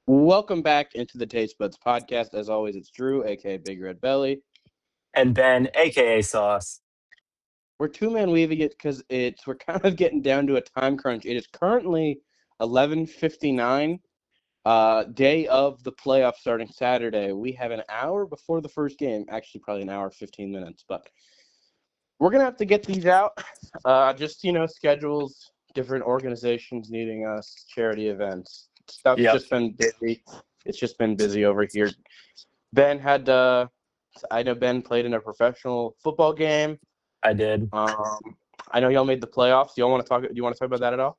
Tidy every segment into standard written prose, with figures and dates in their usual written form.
Welcome back into the Taste Buds podcast. As always, it's Drew, aka Big Red Belly. And Ben, aka Sauce. We're two-man weaving it because we're kind of getting down to a time crunch. It is currently 11:59, day of the playoff starting Saturday. We have an hour before the first game, actually probably an hour 15 minutes, but we're gonna have to get these out. Just schedules, different organizations needing us, charity events. Stuff's Yep, just been busy. It's just been busy over here. Ben had I know Ben played in a professional football game. I did. Um, I know y'all made the playoffs. Do you want to talk about that at all?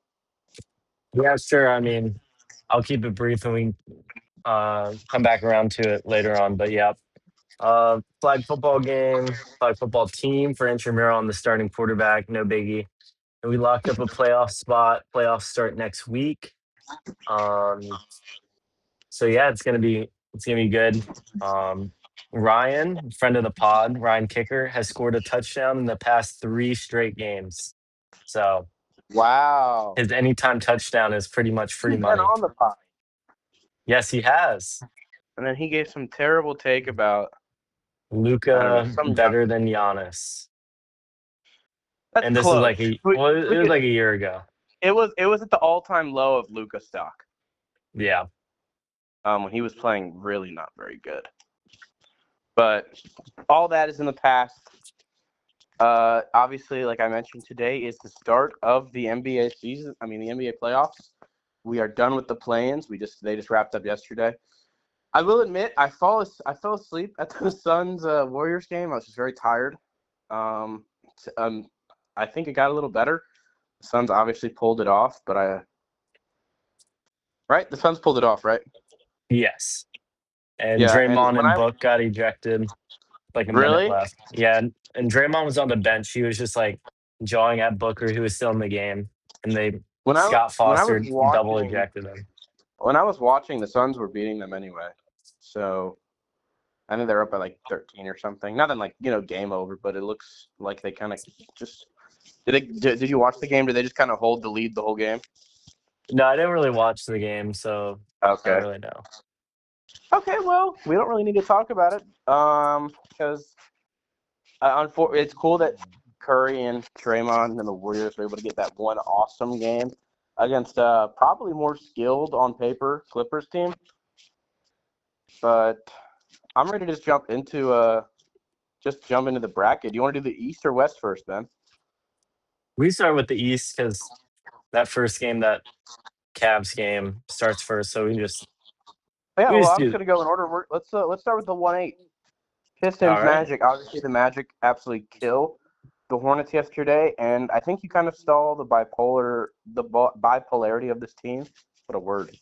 Yeah, sure. I'll keep it brief and we come back around to it later on. But yeah, flag football game, flag football team for intramural on the starting quarterback. No biggie. And we locked up a playoff spot. Playoffs start next week. Um, so yeah, it's gonna be good. Um, Ryan, friend of the pod, Ryan Kicker, has scored a touchdown in the past three straight games. So Wow. his anytime touchdown is pretty much free He's been money. on the pod. Yes, he has. And then he gave some terrible take about, I don't know, Luca some young. better than Giannis. That's And this is close. like it was like a year ago. It was at the all-time low of Luca stock. Yeah. When he was playing really not very good. But all that is in the past. Obviously, like I mentioned, today is the start of the NBA season. I mean, the NBA playoffs. We are done with the play-ins. They just wrapped up yesterday. I will admit, I fell asleep at the Suns Warriors game. I was just very tired. Um, um, I think it got a little better. The Suns obviously pulled it off, but right, the Suns pulled it off, right? Yes. And Yeah, and Draymond when and I Book got ejected like a minute really left. Yeah, and Draymond was on the bench. He was just like jawing at Booker, who was still in the game, and they when I Scott when I was Foster double watching ejected him. when I was watching, the Suns were beating them anyway. So I think they're up by like 13 or something. Nothing like game over, but it looks like they kind of just did you watch the game? Did they just kind of hold the lead the whole game? No, I didn't really watch the game, so I don't Okay. really know. Okay, well, we don't really need to talk about it, because it's cool that Curry and Draymond and the Warriors were able to get that one awesome game against probably more skilled on paper Clippers team. But I'm ready to just jump into the bracket. Do you want to do the East or West first, Ben? We start with the East because that first game, that Cavs game, starts first. So Yeah, we well, just I'm just do. gonna go in order. Let's start with the 1-8 All Pistons right. Magic. Obviously, the Magic absolutely kill the Hornets yesterday, and I think you kind of saw bipolarity of this team. What a word!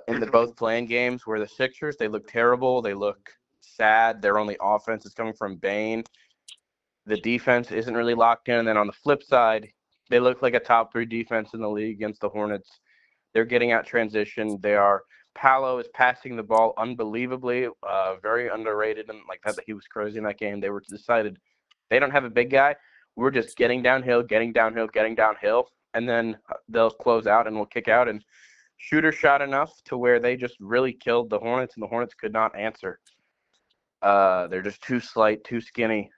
In the both playing games, where the Sixers they look terrible, they look sad. Their only offense is coming from Bane. The defense isn't really locked in. And then on the flip side, they look like a top three defense in the league against the Hornets. They're getting out transition. Paolo is passing the ball unbelievably, very underrated, and like that he was crazy in that game. They were decided they don't have a big guy. We're just getting downhill, getting downhill, getting downhill, and then they'll close out and we'll kick out. And Shooter shot enough to where they just really killed the Hornets, and the Hornets could not answer. They're just too slight, too skinny,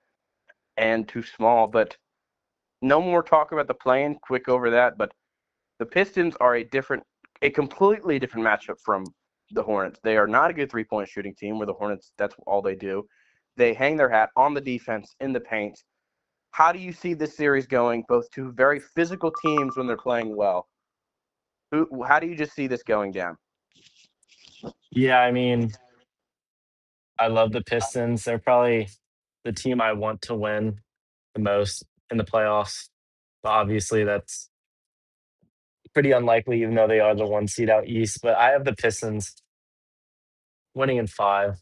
and too small. But no more talk about the play-in. Quick over that. But the Pistons are a completely different matchup from the Hornets. They are not a good three-point shooting team. Where the Hornets, that's all they do. They hang their hat on the defense in the paint. How do you see this series going? Both two very physical teams when they're playing well. How do you just see this going down? Yeah, I love the Pistons. They're probably the team I want to win the most in the playoffs. But obviously, that's pretty unlikely, even though they are the one seed out east. But I have the Pistons winning in five.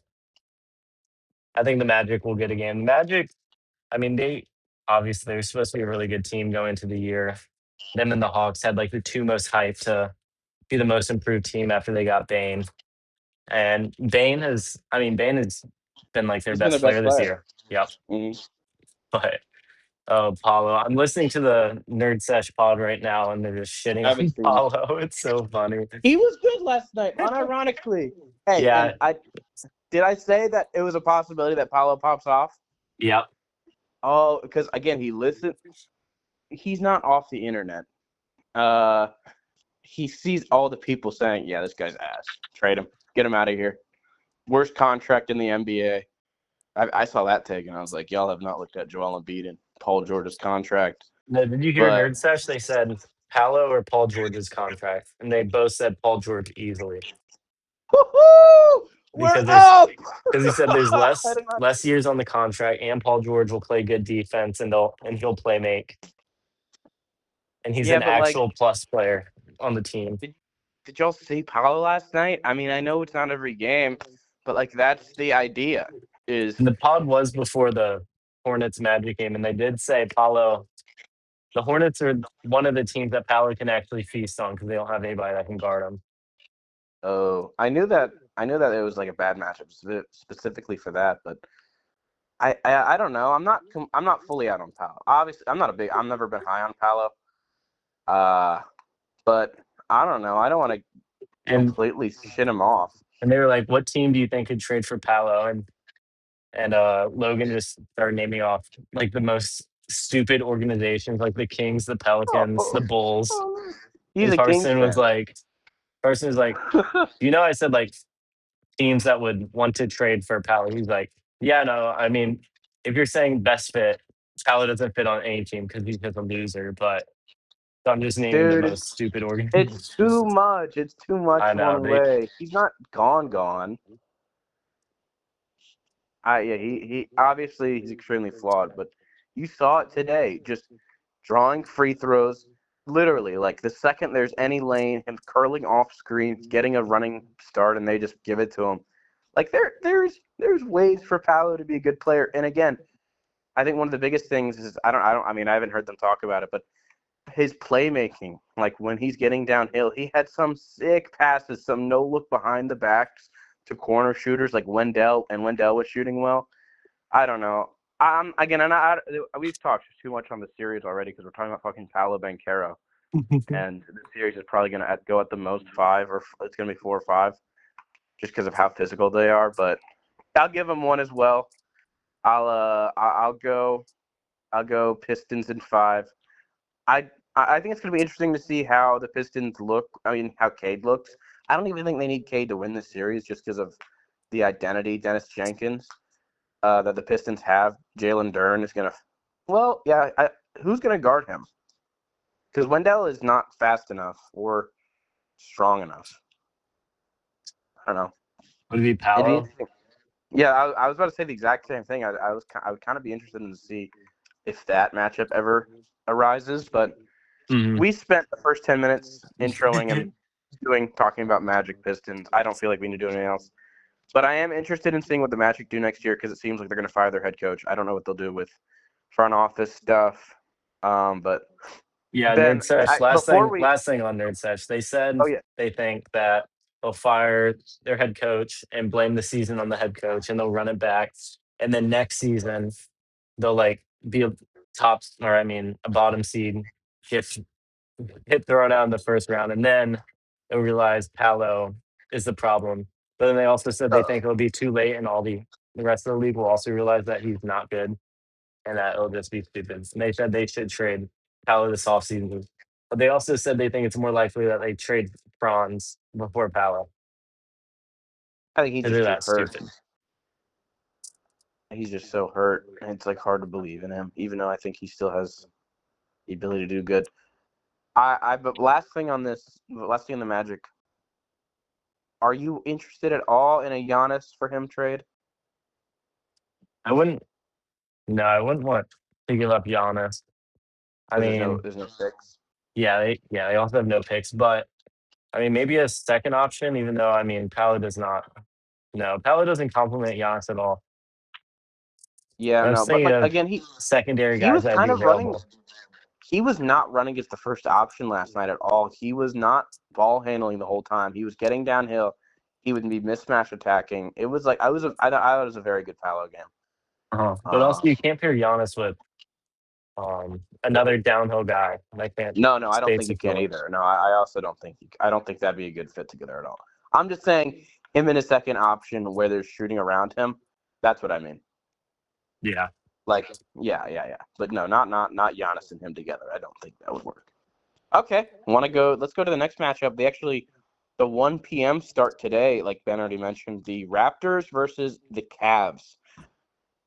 I think the Magic will get a game. The Magic, they obviously they're supposed to be a really good team going into the year. Them and the Hawks had like the two most hype to be the most improved team after they got Bane. And Bane has been like their He's been their best player best this player. year. Yep. Mm-hmm. But Oh, Paulo. I'm listening to the Nerd Sesh pod right now, and they're just shitting I haven't on seen it. Paulo. It's so funny. He was good last night, unironically. Hey, Yeah. and I say that it was a possibility that Paulo pops off? Yep. Oh, because again, he's not off the internet. He sees all the people saying, "Yeah, this guy's ass. Trade him. Get him out of here. Worst contract in the NBA." I saw that take and I was like, "Y'all have not looked at Joel Embiid and Paul George's contract." No, did you hear But Nerd Sesh? They said Paolo or Paul George's contract, and they both said Paul George easily woo-hoo! We're because there's up. because he said there's I less did not- less years on the contract, and Paul George will play good defense, and he'll play make, and he's Yeah, an but like, actual plus player on the team. did y'all see Paulo last night? I mean, I know it's not every game, but like that's the idea. Is And the pod was before the Hornets Magic game, and they did say Paolo. The Hornets are one of the teams that Paolo can actually feast on because they don't have anybody that can guard him. oh, I knew that it was like a bad matchup specifically for that, but I don't know. I'm not fully out on Paolo. Obviously, I've never been high on Paolo. Uh, but I don't know. I don't want to And completely shit him off. and they were like, "What team do you think could trade for Paolo?" And Logan just started naming off like the most stupid organizations, like the Kings, the Pelicans, the Bulls. He's And a Kings fan. Carson was like, I said like teams that would want to trade for Paolo. He's like, yeah, no, I mean, if you're saying best fit, Paolo doesn't fit on any team because he's just a loser. But so I'm just naming the Dude, most stupid it's too organizations. much. It's too much I know one they. way. He's not gone. Yeah, he obviously he's extremely flawed, but you saw it today. Just drawing free throws, literally. Like the second there's any lane, him curling off screens, getting a running start, and they just give it to him. Like there's ways for Paolo to be a good player. And again, I think one of the biggest things is I mean I haven't heard them talk about it, but his playmaking, like when he's getting downhill, he had some sick passes, some no look behind the backs to corner shooters like Wendell, and Wendell was shooting well. I don't know. Again, we've talked too much on the series already because we're talking about fucking Paolo Banchero, and the series is probably gonna go at the most 5, or it's gonna be 4 or 5, just because of how physical they are. But I'll give them one as well. I'll go Pistons in 5. I think it's going to be interesting to see how the Pistons look. I mean, how Cade looks. I don't even think they need Cade to win this series just because of the identity Dennis Jenkins that the Pistons have. Jalen Duren is going to. Well, yeah. Who's going to guard him? Because Wendell is not fast enough or strong enough. I don't know. Would it be It'd be Paolo? interesting. Yeah, I was about to say the exact same thing. I would kind of be interested in to see if that matchup ever arises, but. Mhm. We spent the first 10 minutes introing and talking about Magic Pistons. I don't feel like we need to do anything else. But I am interested in seeing what the Magic do next year because it seems like they're going to fire their head coach. I don't know what they'll do with front office stuff. But Yeah, Ben, Nerd Sesh. before we Last thing on Nerd Sesh. They said oh yeah, they think that they'll fire their head coach and blame the season on the head coach, and they'll run it back. And then next season, they'll like be a a bottom seed, get hit thrown out in the first round, and then they'll realize Paolo is the problem. But then they also said they think it'll be too late, and all the rest of the league will also realize that he's not good and that it'll just be stupid. And they said they should trade Paolo this offseason. But they also said they think it's more likely that they trade Franz before Paolo. I think he's Because just they're too that hurt. stupid. He's just so hurt. And it's like hard to believe in him, even though I think he still has the ability to do good. But last thing on the Magic. Are you interested at all in a Giannis for him trade? I wouldn't I wouldn't want to give up Giannis. I Because mean, there's no 6. they also have no picks, but I mean maybe a second option, even though I mean Paolo does not. No, Paolo doesn't compliment Giannis at all. Yeah, And I'm no, but thinking like of again, secondary he guys was that'd kind be of running. available. He was not running as the first option last night at all. He was not ball handling the whole time. He was getting downhill. He would be mismatch attacking. It was like I thought it was a very good Paolo game. But also, you can't pair Giannis with Another downhill guy. And I can't No, I don't think States you of can Phillips. either. No, I also don't think I don't think that'd be a good fit together at all. I'm just saying him in a second option where there's shooting around him. That's what I mean. Yeah. Like, yeah. But no, not Giannis and him together. I don't think that would work. Okay, want to go? Let's go to the next matchup. The 1 p.m. start today, like Ben already mentioned, the Raptors versus the Cavs.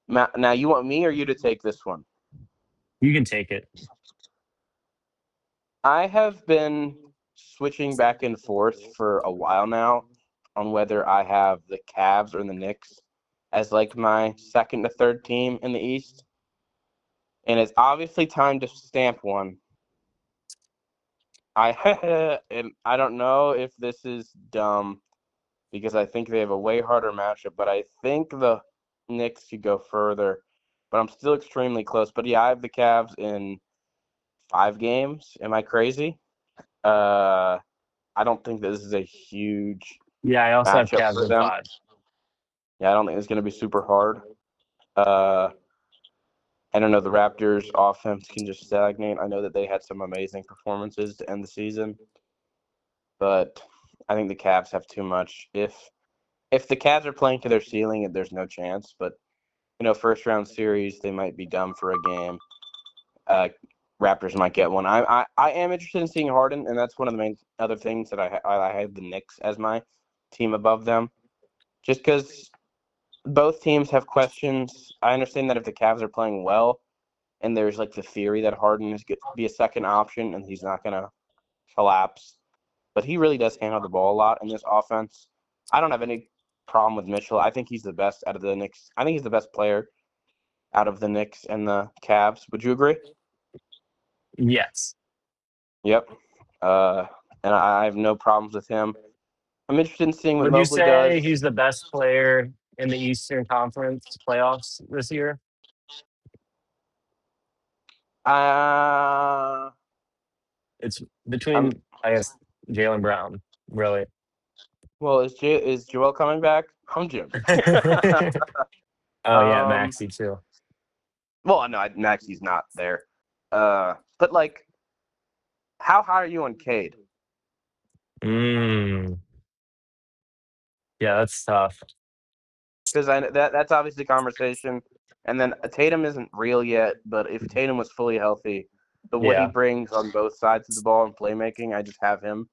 Now, you want me or you to take this one? You can take it. I have been switching back and forth for a while now on whether I have the Cavs or the Knicks as like my second to third team in the East. And it's obviously time to stamp one. And I don't know if this is dumb because I think they have a way harder matchup, but I think the Knicks could go further. But I'm still extremely close. But yeah, I have the Cavs in 5 games. Am I crazy? I don't think this is a huge Yeah, I also have matchup Cavs for in them. 5. Yeah, I don't think it's going to be super hard. I don't know. The Raptors' offense can just stagnate. I know that they had some amazing performances to end the season, but I think the Cavs have too much. If the Cavs are playing to their ceiling, there's no chance. But first round series, they might be dumb for a game. Raptors might get one. I am interested in seeing Harden, and that's one of the main other things that I had the Knicks as my team above them, just because both teams have questions. I understand that if the Cavs are playing well, and there's like the theory that Harden is going to be a second option and he's not going to collapse, but he really does handle the ball a lot in this offense. I don't have any problem with Mitchell. I think he's the best out of the Knicks. I think he's the best player out of the Knicks and the Cavs. Would you agree? Yes. Yep. And I have no problems with him. I'm interested in seeing what Would you Mobley does. say he's the best player in the Eastern Conference playoffs this year? It's between, I guess, Jaylen Brown, really. Well, is Joel coming back? I'm Jim. Oh, yeah, Maxey, too. Well, no, Maxey's not there. But, like, how high are you on Cade? Yeah, that's tough. Because that's obviously a conversation. And then Tatum isn't real yet, but if Tatum was fully healthy, what he brings on both sides of the ball and playmaking, I just have him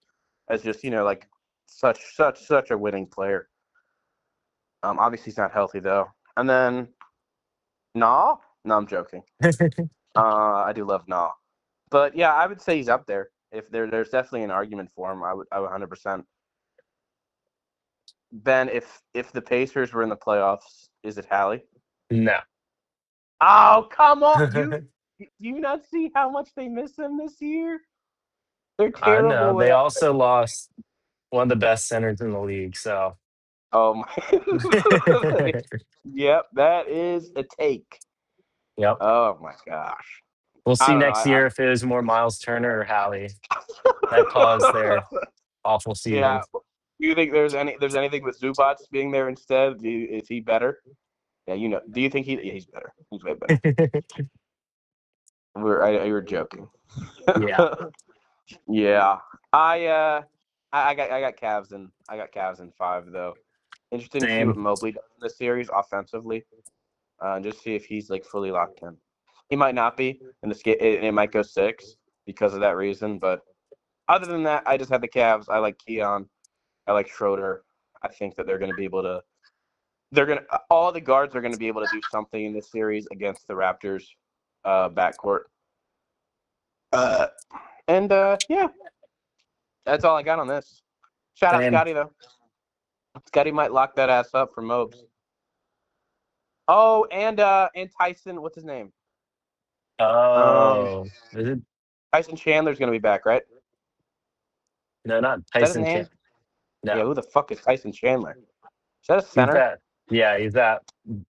as just, like such a winning player. Obviously he's not healthy though. And then no, I'm joking. I do love Nah. But yeah, I would say he's up there. If there's definitely an argument for him, I would 100%. Ben, if the Pacers were in the playoffs, is it Hallie? No. Oh, come on. Do you not see how much they miss him this year? They're I know. terrible They without also lost one of the best centers in the league, so. Oh my. Yep, that is a take. Yep. Oh my gosh. We'll I see don't know. next year if it was more Miles Turner or Hallie that caused their awful season. Yeah. Do you think there's anything with Zubats being there instead? Is he better? Yeah, Do you think he's better? He's way better. You were joking. Yeah. Yeah. I got Cavs in 5 though. Interesting to see what Same. Mobley does in this series offensively. Just see if he's like fully locked in. He might not be in this game. It might go 6 because of that reason. But other than that, I just have the Cavs. I like Keon. I like Schroeder. I think that they're going to be able to. All the guards are going to be able to do something in this series against the Raptors backcourt. Yeah, that's all I got on this. Shout out Same. Scotty though. Scotty might lock that ass up for Mobes. Oh, and Tyson, what's his name? Oh, is it? Tyson Chandler's gonna be back, right? No, not Is that his Tyson name? Chandler. No. Yeah, who the fuck is Tyson Chandler? Is that a He's center? that. Yeah, he's that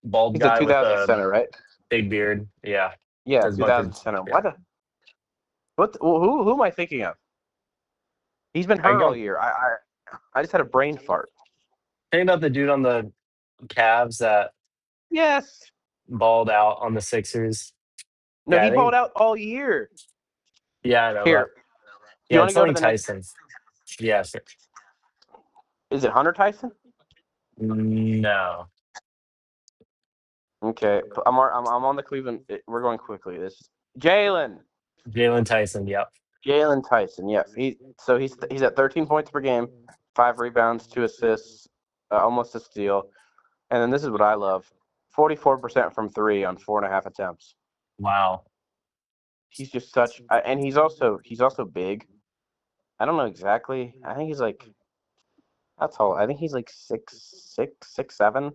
bald He's guy a with 2000 a center, right? big beard. Yeah. Yeah, Has a bunch 2000 of, center. yeah. Who am I thinking of? He's been hurt all year. I just had a brain fart. Think about the dude on the Cavs that Yes. balled out on the Sixers. No, Yeah, he I think. balled out all year. Yeah, I know, but Here, do you yeah, want to it's go to only the next? Tyson. Yeah, sure. Is it Hunter Tyson? No, Okay, I'm on the Cleveland. We're going quickly. This is Jalen. Jalen Tyson. Yep. Jalen Tyson. Yes, he's at 13 points per game, 5 rebounds, 2 assists, almost a steal. And then this is what I love: 44% from three on 4.5 attempts. Wow. He's just and he's also big. I don't know exactly. I think he's like that's tall. I think he's like 6'6", 6'7".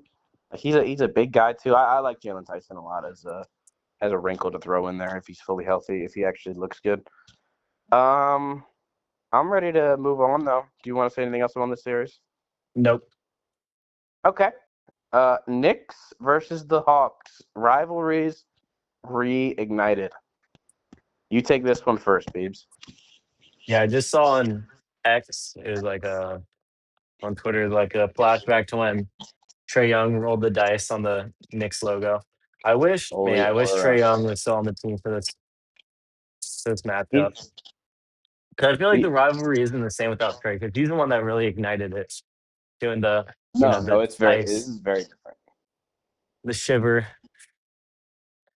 He's a big guy too. I like Jalen Tyson a lot as a wrinkle to throw in there if he's fully healthy, if he actually looks good. Um, I'm ready to move on though. Do you want to say anything else on this series? Nope. Okay. Knicks versus the Hawks. Rivalries reignited. You take this one first, Beebs. Yeah, I just saw on X. It was like on Twitter, like a flashback to when Trey Young rolled the dice on the Knicks logo. Holy I wish aura. Trey Young was still on the team for this matchup. He's, Because I feel like he, the rivalry isn't the same without Trey. Because he's the one that really ignited it, doing the no, the this ice, is very different. the shiver.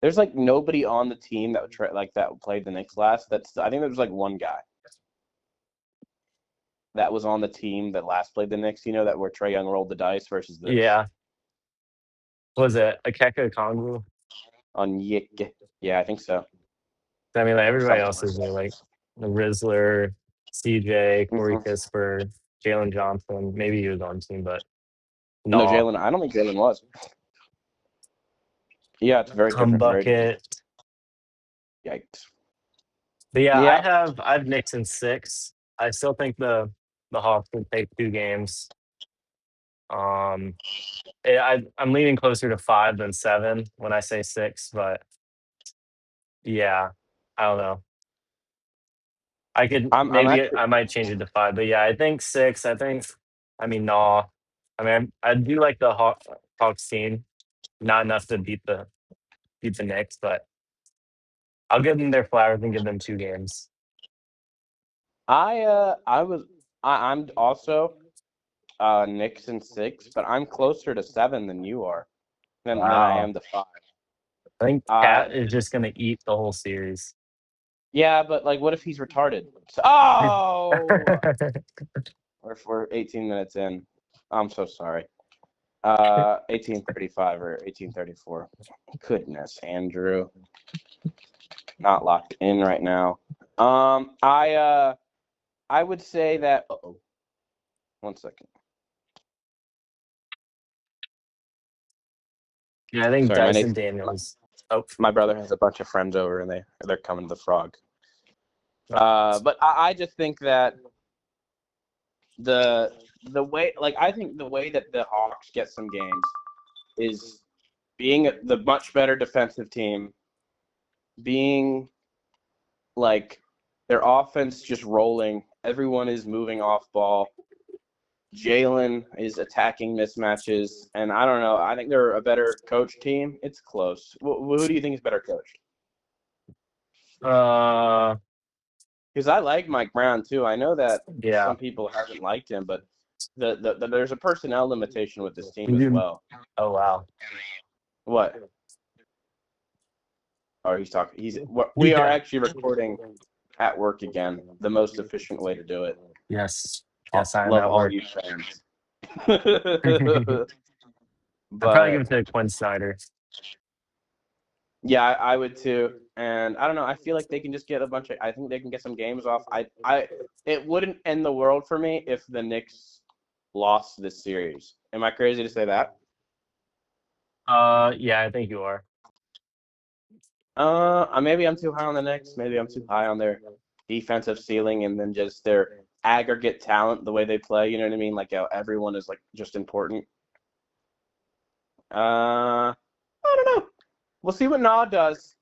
There's like nobody on the team that that played the Knicks last. I think there was like one guy that was on the team that last played the Knicks. You know that where Trey Young rolled the dice versus this Yeah, was it Akeka Kongwu? on Yik. Yeah, I think so. I mean, like everybody Something else like is new, that. like the Rizzler, CJ, Corey Mhm. Kispert, Jalen Johnson. Maybe he was on team, but No, no. Jalen. I don't think Jalen was. Yeah, it's very Come different. Very different. bucket. Yikes. But yeah, Yeah, I've Knicks in 6. I still think the Hawks would take 2 games. Um, I'm leaning closer to 5 than 7 when I say 6, but yeah, I don't know. I could I'm maybe actually. I might change it to 5, but yeah, I think 6. I mean, no. I mean, I do like the Hawks team. Not enough to beat the Knicks, but I'll give them their flowers and give them 2 games. I'm also Knicks in 6, but I'm closer to 7 than you are than I Wow. am to 5. I think Uh, Cat is just gonna eat the whole series. yeah, but like, what if he's retarded? Oh, we're 18 minutes in. I'm so sorry. 18:35 or 18:34. Goodness, Andrew, not locked in right now. I would say that. Uh-oh. One second. Yeah, I think Sorry, Dyson Daniels. Oh, my brother has a bunch of friends over and they're coming to the Frog. oh, But I just think that the way I think the way that the Hawks get some games is being the much better defensive team, being like their offense just rolling. Everyone is moving off ball. Jalen is attacking mismatches, and I don't know. I think they're a better coach team. It's close. Who do you think is better coached? uh, Because I like Mike Brown too. I know that yeah. some people haven't liked him, but there's a personnel limitation with this team as You- well. Oh wow. What? Oh, he's talking. We are Yeah. actually recording at work again. The most efficient way to do it. Yes. Yes, I am Love at all work. you fans. I'd probably give But it to Quinn Snyder. yeah, I would too. And I don't know. I feel like they can just get a bunch of. I think they can get some games off. It wouldn't end the world for me if the Knicks lost this series. Am I crazy to say that? Yeah, I think you are. Maybe I'm too high on the Knicks. Maybe I'm too high on their defensive ceiling, and then just their aggregate talent, the way they play. You know what I mean? Like how everyone is like just important. I don't know. We'll see what Na does.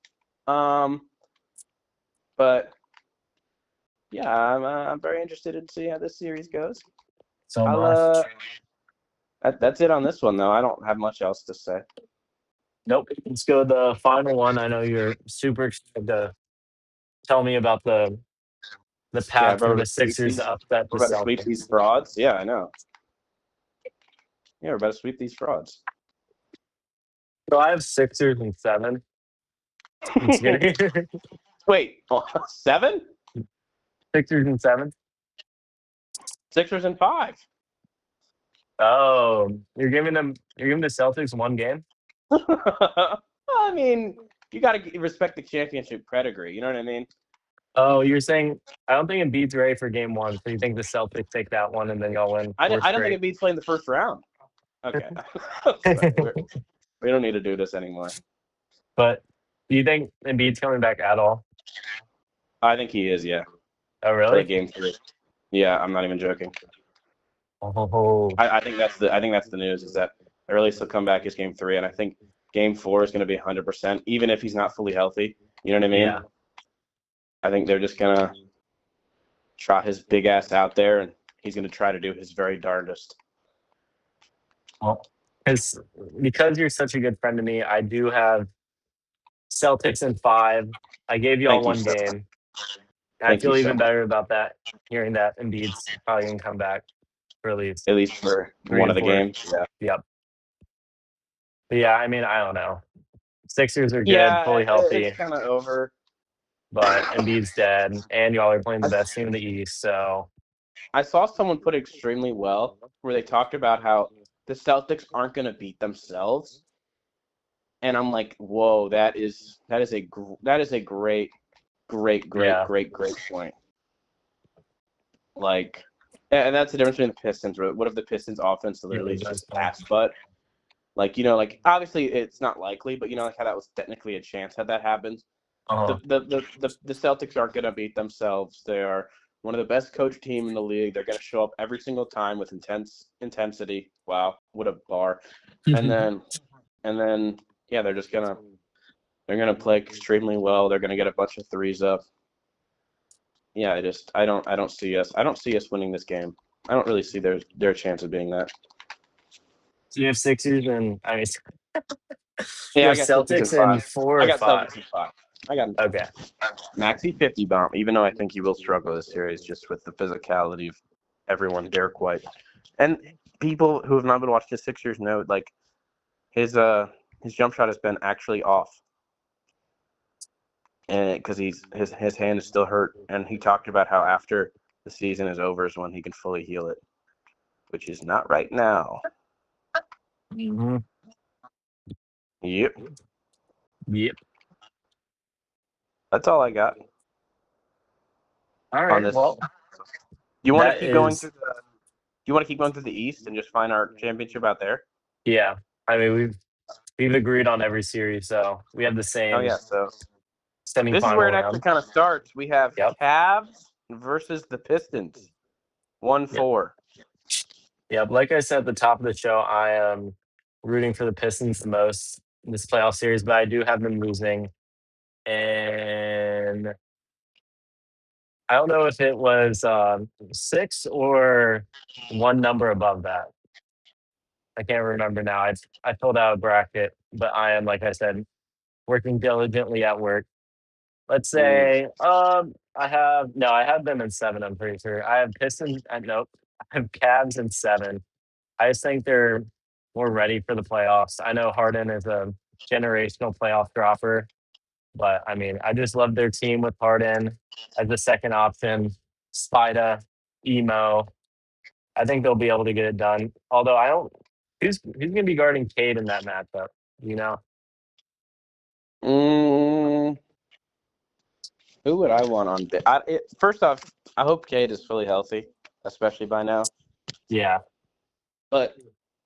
Um, but yeah, I'm very interested to see how this series goes. So I'll much. that's it on this one though. I don't have much else to say. Nope. Let's go to the final one. I know you're super excited to tell me about the Yeah, path bro, for the Sixers to upset the we're about to sweep Celtics. these frauds. Yeah, I know. Yeah, we're about to sweep these frauds. So I have Sixers and 7. It's kidding. Wait, 7? Sixers and 7. Sixers and 5. Oh, you're giving the Celtics one game? I mean, you got to respect the championship pedigree. You know what I mean? Oh, you're saying I don't think Embiid's ready for game 1, so you think the Celtics take that one and then y'all win 4 I don't think straight? Embiid's playing the first round. Okay. We don't need to do this anymore. But do you think Embiid's coming back at all? I think he is, yeah. Oh, For really? game 3. Yeah, I'm not even joking. Oh, I think that's the news is that earliest he'll come back is game 3, and I think game 4 is going to be 100%, even if he's not fully healthy. You know what I mean? yeah. I think they're just gonna trot his big ass out there, and he's gonna try to do his very darndest. Well, because you're such a good friend to me, I do have Celtics in 5. I gave y'all Thank you, one sir. game. I Thank you feel so even much. better about that, hearing that Embiid's probably gonna come back for at least At least for 3 one of and the 4. games. Yeah. Yep. But yeah, I mean, I don't know. Sixers are good, Yeah, fully healthy, it's kind of over. but Embiid's dead, and y'all are playing the best team in the East. So I saw someone put it extremely well, where they talked about how the Celtics aren't gonna beat themselves, and I'm like, whoa, that is a great, great, great, yeah, great, great point. Like, and that's the difference between the Pistons. What if the Pistons' offense literally is just ass butt? Like, like obviously it's not likely, but like how that was technically a chance had that happened. uh-huh. The Celtics aren't gonna beat themselves. They are one of the best coached team in the league. They're gonna show up every single time with intensity. Wow, what a bar! And then yeah, they're gonna play extremely well. They're gonna get a bunch of threes up. Yeah, I don't see us winning this game. I don't really see their chance of being that. So you have Sixers and I mean, you Yeah, I have got Celtics in Celtics in 5. 4 I or got 5. Celtics in 5. I got Okay. Maxi 50 bomb, even though I think he will struggle this series just with the physicality of everyone, Derek White. And people who have not been watching the Sixers know, like, his jump shot has been actually off. And because his hand is still hurt. And he talked about how after the season is over is when he can fully heal it, which is not right now. Mm-hmm. Yep. Yep. That's all I got All on right. this. Well, You want to that keep going is through you want to keep going through the East and just find our championship out there? yeah. I mean, we've agreed on every series, so we have the Oh same yeah, so this is where semifinal it actually round. kind of starts. We have Yep. Cavs versus the Pistons. Yep. 1-4. Yep. Like I said at the top of the show, I am rooting for the Pistons the most in this playoff series, but I do have them losing. And I don't know if it was 6 or one number above that. I can't remember now. I filled out a bracket, but I am, like I said, working diligently at work. Let's say I have them in 7. I'm pretty sure I have Pistons. Nope, I have Cavs in 7. I just think they're more ready for the playoffs. I know Harden is a generational playoff dropper, but I mean, I just love their team with Harden as the second option, Spida, Emo. I think they'll be able to get it done. Although I don't, who's going to be guarding Cade in that matchup? You know? Mm, who would I want on? First off, I hope Cade is fully healthy, especially by now. Yeah, But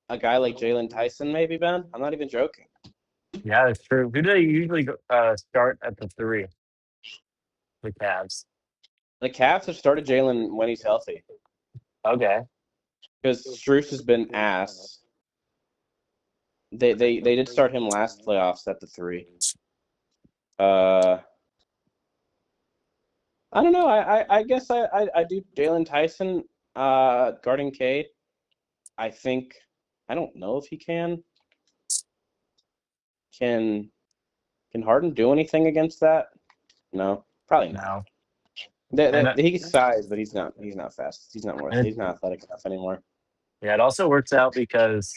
a guy like Jalen Tyson, maybe Ben. I'm not even joking. yeah, that's true. Who do they usually start at the 3? The Cavs. The Cavs have started Jalen when he's healthy Okay. because Strus has been ass. They did start him last playoffs at the 3. Uh, I don't know. I guess I do Jalen Tyson guarding Cade. I think I don't know if he can. Can Harden do anything against that? No, probably not. No. He's size, but he's not fast. He's not athletic enough anymore. Yeah, it also works out because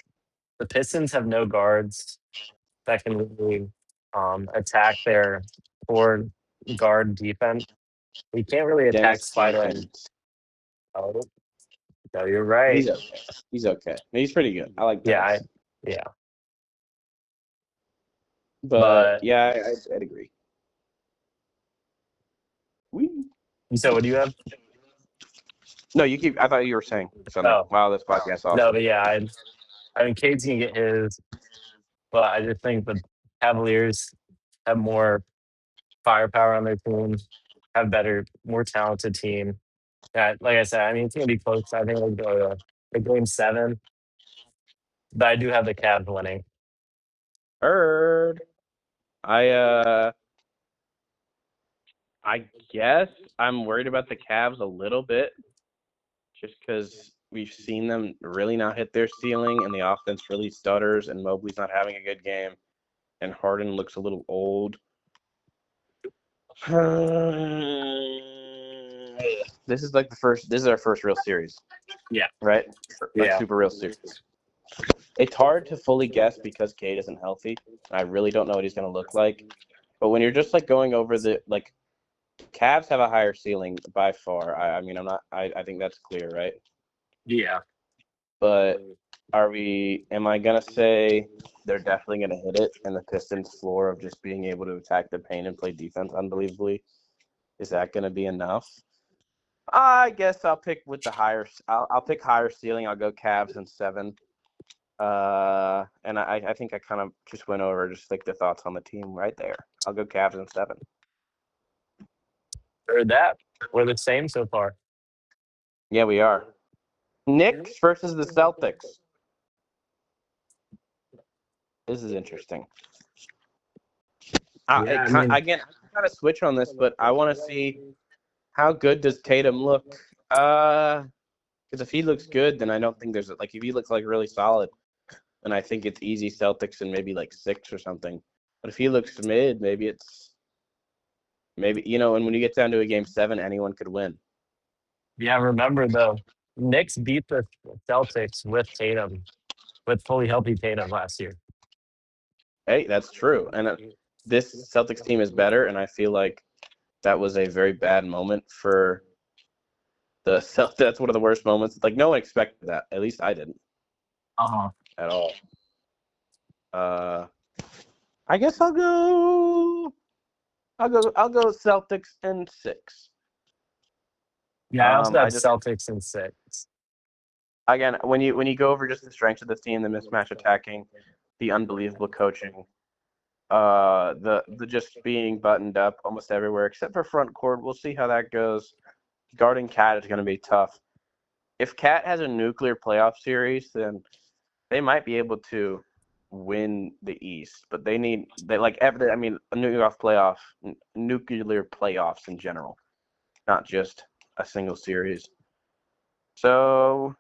the Pistons have no guards that can really attack their forward guard defense. We can't really attack Dennis Spider. Jenkins. Oh, no, you're right. He's okay. He's pretty good. I like Yeah, Dennis. yeah. But yeah, I'd agree. So what do you have? No, you keep. I thought you were saying something. Oh. Wow, this podcast awesome. No, but yeah, I mean, Cade's gonna get his, but I just think the Cavaliers have more firepower on their team, have better, more talented team. Yeah, like I said, I mean, it's gonna be close. I think it'll go to game 7, but I do have the Cavs winning. Heard. I guess I'm worried about the Cavs a little bit, just because we've seen them really not hit their ceiling, and the offense really stutters, and Mobley's not having a good game, and Harden looks a little old. This is our first real series. Yeah. Right? Yeah. Super real series. It's hard to fully guess because Cade isn't healthy. I really don't know what he's going to look like. But when you're just going over Cavs have a higher ceiling by far. I think that's clear, right? Yeah. But am I going to say they're definitely going to hit it, and the Pistons' floor of just being able to attack the paint and play defense unbelievably, is that going to be enough? I guess I'll pick with the higher. I'll pick higher ceiling. I'll go Cavs in 7. And I think I kind of just went over just the thoughts on the team right there. I'll go Cavs in 7. Heard that. We're the same so far. Yeah, we are. Knicks versus the Celtics. This is interesting. Again, I'm going to switch on this, but I want to see how good does Tatum look. Because if he looks good, then I don't think there's if he looks really solid, then I think it's easy Celtics and maybe 6 or something. But if he looks mid, maybe and when you get down to a game 7, anyone could win. Yeah, remember though, Knicks beat the Celtics with Tatum, with fully healthy Tatum last year. Hey, that's true. And this Celtics team is better, and I feel like that was a very bad moment for the Celtics. That's one of the worst moments. No one expected that. At least I didn't. At all. I guess I'll go Celtics in 6. Yeah, I also have Celtics in 6. Again, when you go over just the strengths of this team, the mismatch attacking, the unbelievable coaching, the just being buttoned up almost everywhere except for front court. We'll see how that goes. Guarding Cat is going to be tough. If Cat has a nuclear playoff series, then they might be able to win the East, but a nuclear playoffs in general, not just a single series. So,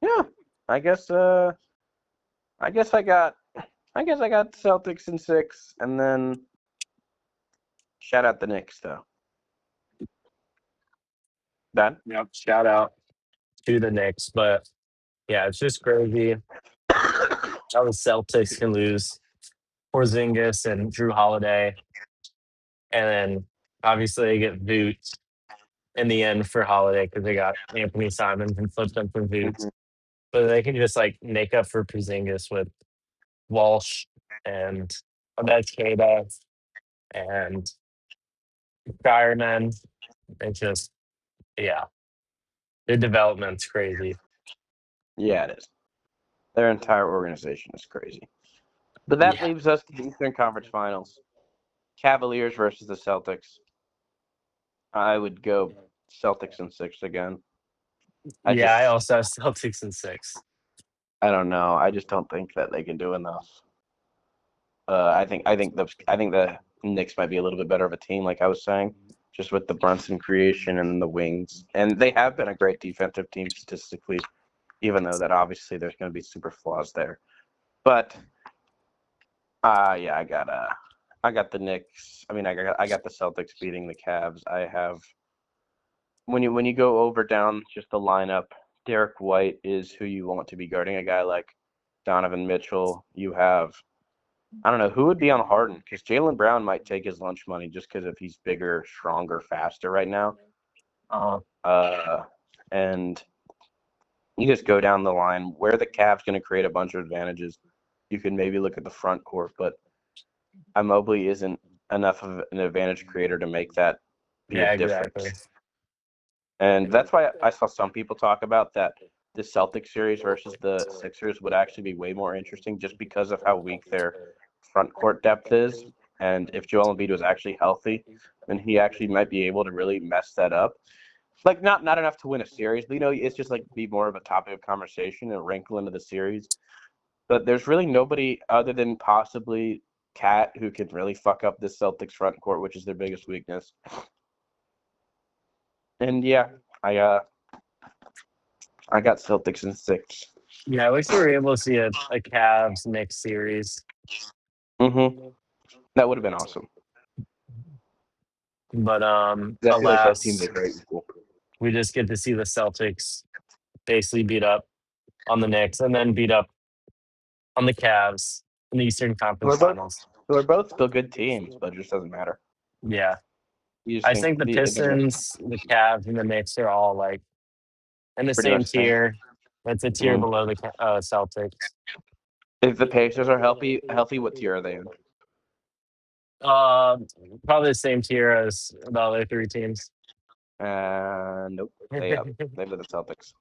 yeah, I guess I got Celtics in 6, and then shout out the Knicks though. Ben? Yep, shout out to the Knicks, but yeah, it's just crazy how the Celtics can lose Porzingis and Drew Holiday, and then obviously they get Vooch in the end for Holiday because they got Anthony Simons and flipped them for Vooch. Mm-hmm. But they can just make up for Porzingis with Walsh and Abed and Fireman. It's just, yeah, their development's crazy. Yeah, it is. Their entire organization is crazy. But that leaves us to the Eastern Conference Finals. Cavaliers versus the Celtics. I would go Celtics in 6 again. I also have Celtics in 6. I don't know. I just don't think that they can do enough. I think the Knicks might be a little bit better of a team, like I was saying, just with the Brunson creation and the wings. And they have been a great defensive team statistically, even though that obviously there's going to be super flaws there. But Yeah, I got the Knicks. I mean, I got the Celtics beating the Cavs. I have when you go over down just the lineup, Derek White is who you want to be guarding a guy like Donovan Mitchell. You have I don't know who would be on Harden because Jaylen Brown might take his lunch money just because if he's bigger, stronger, faster right now. Uh, And you just go down the line where the Cavs going to create a bunch of advantages. You can maybe look at the front court, but Mobley isn't enough of an advantage creator to make that be a yeah, difference. exactly. And that's why I saw some people talk about that the Celtics series versus the Sixers would actually be way more interesting just because of how weak their front court depth is. And if Joel Embiid was actually healthy, then he actually might be able to really mess that up. Like not enough to win a series, but it's just like be more of a topic of conversation and wrinkle into the series. But there's really nobody other than possibly Cat who can really fuck up this Celtics front court, which is their biggest weakness. And yeah, I got Celtics in 6. Yeah, I wish we were able to see a Cavs Knicks series. Mm-hmm. That would have been awesome. But I feel like both teams alas, are very equal. we just get to see the Celtics basically beat up on the Knicks and then beat up on the Cavs in the Eastern Conference Finals. They're both still good teams, but it just doesn't matter. Yeah. You just I think the Pistons, the Cavs, and the Knicks are all like in the pretty same much the same. tier. It's a tier Mhm. below the Celtics. If the Pacers are healthy, what tier are they in? Probably the same tier as the other three teams. Nope. They up. They have the Celtics.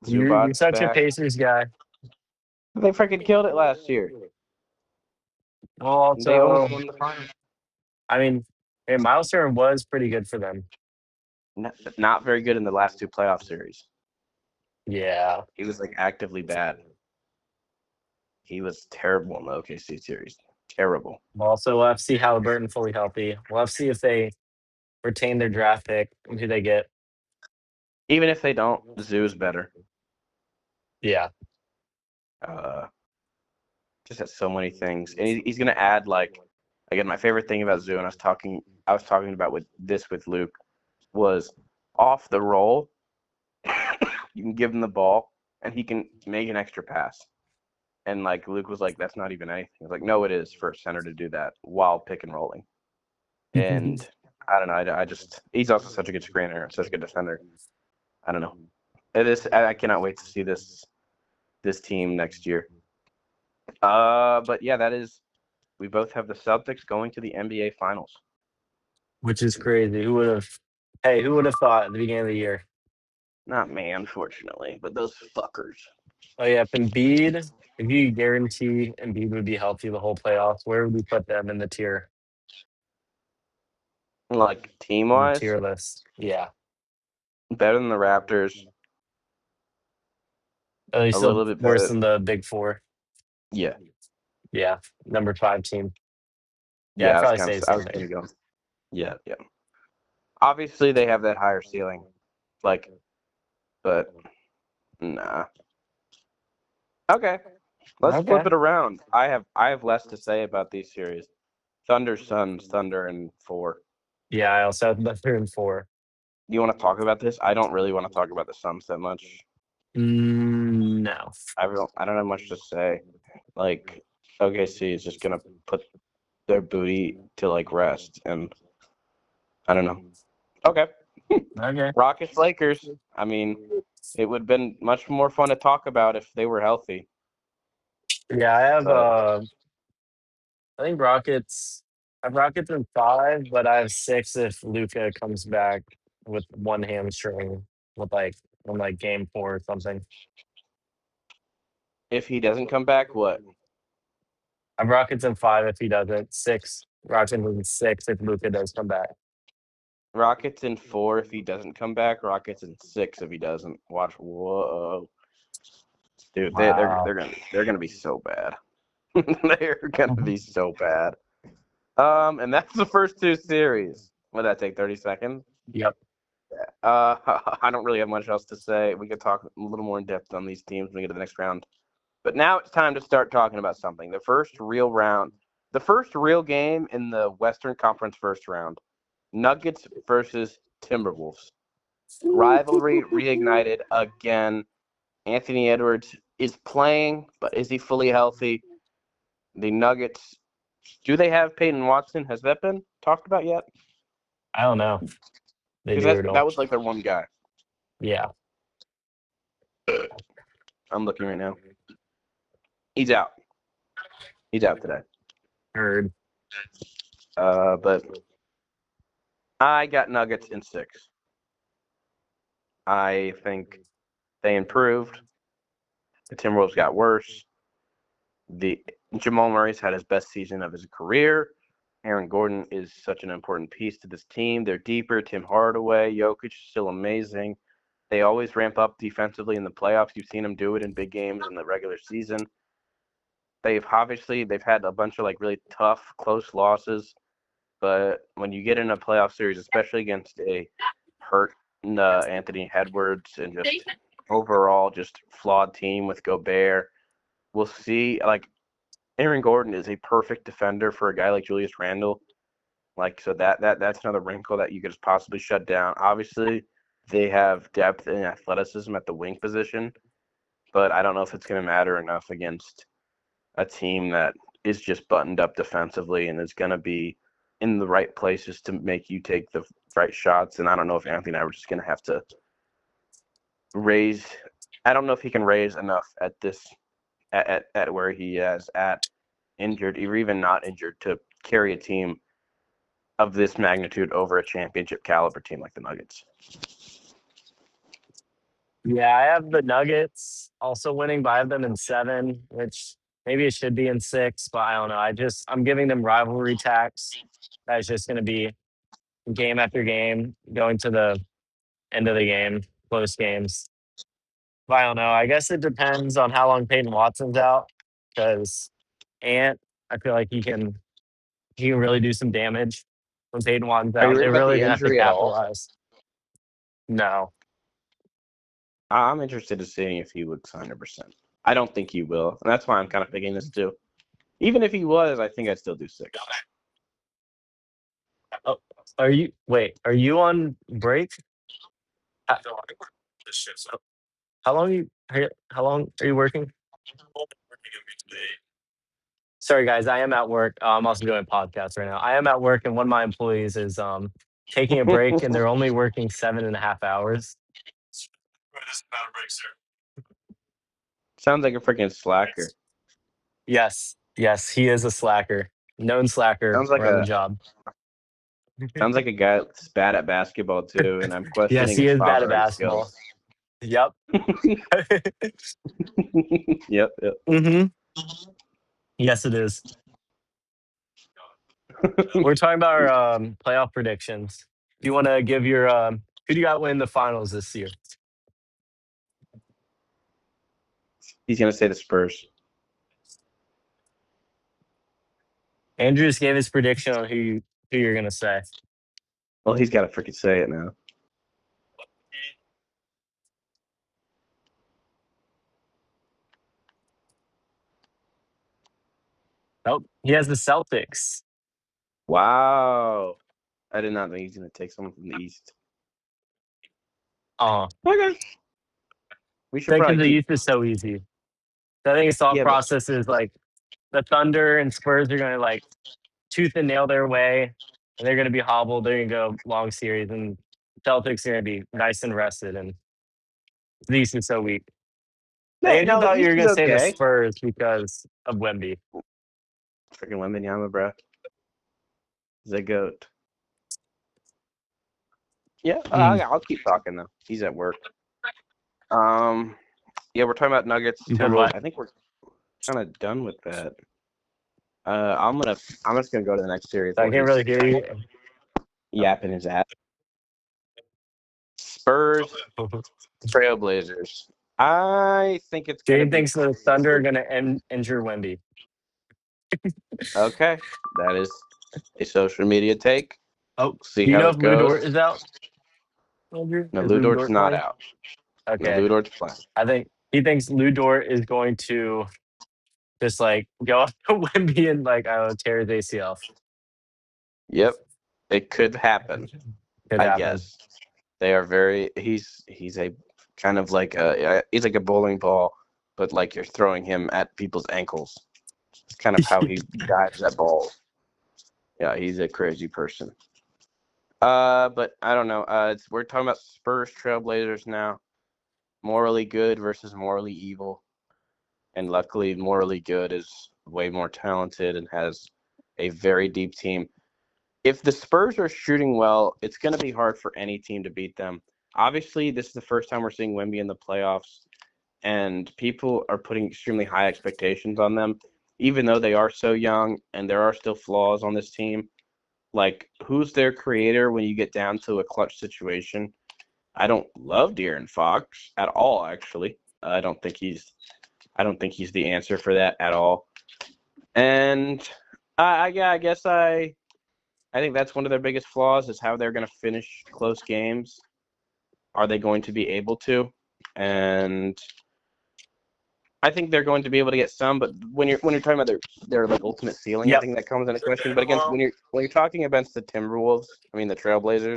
You're Zubac's such a back. Pacers guy. They freaking killed it last year. Well, They also, almost won the finals. I mean, hey, Miles Turner was pretty good for them. Not very good in the last 2 playoff series. Yeah. He was like actively bad. He was terrible in the OKC series. Terrible. Also, we'll have to see Halliburton fully healthy. We'll have to see if they retain their draft pick and who they get. Even if they don't, Zoo's better. Yeah. Just has so many things, and he's gonna add like again. My favorite thing about Zoo, and I was talking about with Luke, was off the roll. You can give him the ball, and he can make an extra pass. And like Luke was like, "That's not even anything." I was like, "No, it is for a center to do that while pick and rolling." And I don't know. I just he's also such a good screener, such a good defender. I don't know. It is. I cannot wait to see this team next year. But yeah, that is. We both have the Celtics going to the NBA Finals. Which is crazy. Who would have? Hey, who would have thought at the beginning of the year? Not me, unfortunately, but those fuckers. Oh yeah, if you guarantee Embiid would be healthy the whole playoffs, where would we put them in the tier? Like team In the wise, tier list. Yeah. better than the Raptors. At least A little bit worse better. than the Big Four. Yeah. Yeah. Number 5 team. Yeah, I'd Yeah, probably say the I same was gonna thing. go. Yeah. Obviously, they have that higher ceiling, like, but nah. Okay, let's Okay. flip it around. I have less to say about these series. Thunder, Suns, Thunder, and 4. Yeah, I also have the 3 and 4. You want to talk about this? I don't really want to talk about the Suns that much. No. I don't have much to say. Like, OKC is just gonna put their booty to like rest, and I don't know. Okay, Okay. Rockets, Lakers. I mean, it would have been much more fun to talk about if they were healthy. Yeah, But I think Rockets. I have Rockets in 5, but I have 6 if Luca comes back with one hamstring with on game 4 or something. if he doesn't come back, what? I have Rockets in 5 if he doesn't. 6. Rockets in 6 if Luca does come back. Rockets in 4 if he doesn't come back. Rockets in 6 if he doesn't. Watch. Whoa, dude, Wow. they're gonna be so bad. They're gonna be so bad. And that's the first 2 series. Would that take 30 seconds? Yep. I don't really have much else to say. We could talk a little more in depth on these teams when we get to the next round. But now it's time to start talking about something. The first real game in the Western Conference first round. Nuggets versus Timberwolves. Rivalry reignited again. Anthony Edwards is playing, but is he fully healthy? The Nuggets, do they have Peyton Watson? Has that been talked about yet? I don't know. They do Because or don't. that was like their one guy. Yeah. I'm looking right now. He's out. He's out today. Heard. But I got Nuggets in 6. I think they improved. The Timberwolves got worse. Jamal Murray's had his best season of his career. Aaron Gordon is such an important piece to this team. They're deeper. Tim Hardaway, Jokic is still amazing. They always ramp up defensively in the playoffs. You've seen them do it in big games in the regular season. They've had a bunch of like really tough, close losses. But when you get in a playoff series, especially against a hurt Anthony Edwards and just overall just flawed team with Gobert, we'll see. Like Aaron Gordon is a perfect defender for a guy like Julius Randle. Like so that's another wrinkle that you could possibly shut down. Obviously, they have depth and athleticism at the wing position, but I don't know if it's going to matter enough against a team that is just buttoned up defensively and is going to be in the right places to make you take the right shots. And I don't know if Anthony Edwards is going to have to raise. I don't know if he can raise enough at where he is at injured or even not injured to carry a team of this magnitude over a championship caliber team like the Nuggets. Yeah, I have the Nuggets also winning, but I have them in 7, which maybe it should be in 6, but I don't know. I'm giving them rivalry tax. That's just going to be game after game, going to the end of the game, close games. But I don't know. I guess it depends on how long Peyton Watson's out, because I feel like he can really do some damage when Peyton Watson's Are you out. worried They're about really the going to have to injury at all? capitalize. No. I'm interested in seeing if he would 100%. I don't think he will, and that's why I'm kind of picking this too. Even if he was, I think I'd still do 6. Oh, are you on break? How long are you working? Sorry, guys, I am at work. I'm also doing a podcast right now. I am at work, and one of my employees is taking a break, and they're only working 7.5 hours. Sounds like a freaking slacker. Yes, he is a slacker, known slacker Sounds like around the job. Sounds like a guy that's bad at basketball too, and I'm Yes, questioning he his is bad at fathering basketball. skills. Yep. Yep. Mm-hmm. Yes, it is. We're talking about our playoff predictions. Do you want to give your who do you got win the finals this year? He's gonna say the Spurs. Andrew just gave his prediction on who you're gonna say. Well, he's got to freaking say it now. Nope, he has the Celtics. Wow, I did not think he's gonna take someone from the East. Okay. We should Thinking probably the East is so easy. So I think his thought process is like the Thunder and Spurs are gonna like tooth and nail their way, and they're gonna be hobbled. They're gonna go long series, and Celtics are gonna be nice and rested. And the East is so weak. Andrew thought you were gonna say the Spurs because of Wemby. Freaking Wembanyama, bro. The GOAT. Yeah, I'll keep talking though. He's at work. Yeah, we're talking about Nuggets. Timberwolves. I think we're kind of done with that. I'm just gonna go to the next series. I can't really hear you. Yapping his ass. Spurs, Trailblazers. I think it's. Jane thinks the Thunder are gonna injure Wemby. Okay, that is a social media take. Oh, see do you how know it if goes. Lu Dort is out? Andrew? No, Lu Dort's not out. Okay. No, Lu Dort's playing. I think he thinks Lou Dort is going to just like go up to Wemby and like tear his ACL. Yep, it could happen. Could I happen. guess they are very. He's a kind of like he's like a bowling ball, but like you're throwing him at people's ankles. It's kind of how he dives at balls. Yeah, he's a crazy person. But I don't know. We're talking about Spurs Trailblazers now. Morally good versus morally evil. And luckily, morally good is way more talented and has a very deep team. If the Spurs are shooting well, it's going to be hard for any team to beat them. Obviously, this is the first time we're seeing Wemby in the playoffs, and people are putting extremely high expectations on them, even though they are so young and there are still flaws on this team. Like, who's their creator when you get down to a clutch situation? I don't love De'Aaron Fox at all. Actually, I don't think he's the answer for that at all. And I guess I think that's one of their biggest flaws is how they're going to finish close games. Are they going to be able to? And I think they're going to be able to get some, but when you're talking about their like ultimate ceiling, I think that comes into question. But against when you're talking against the Timberwolves, I mean the Trailblazers,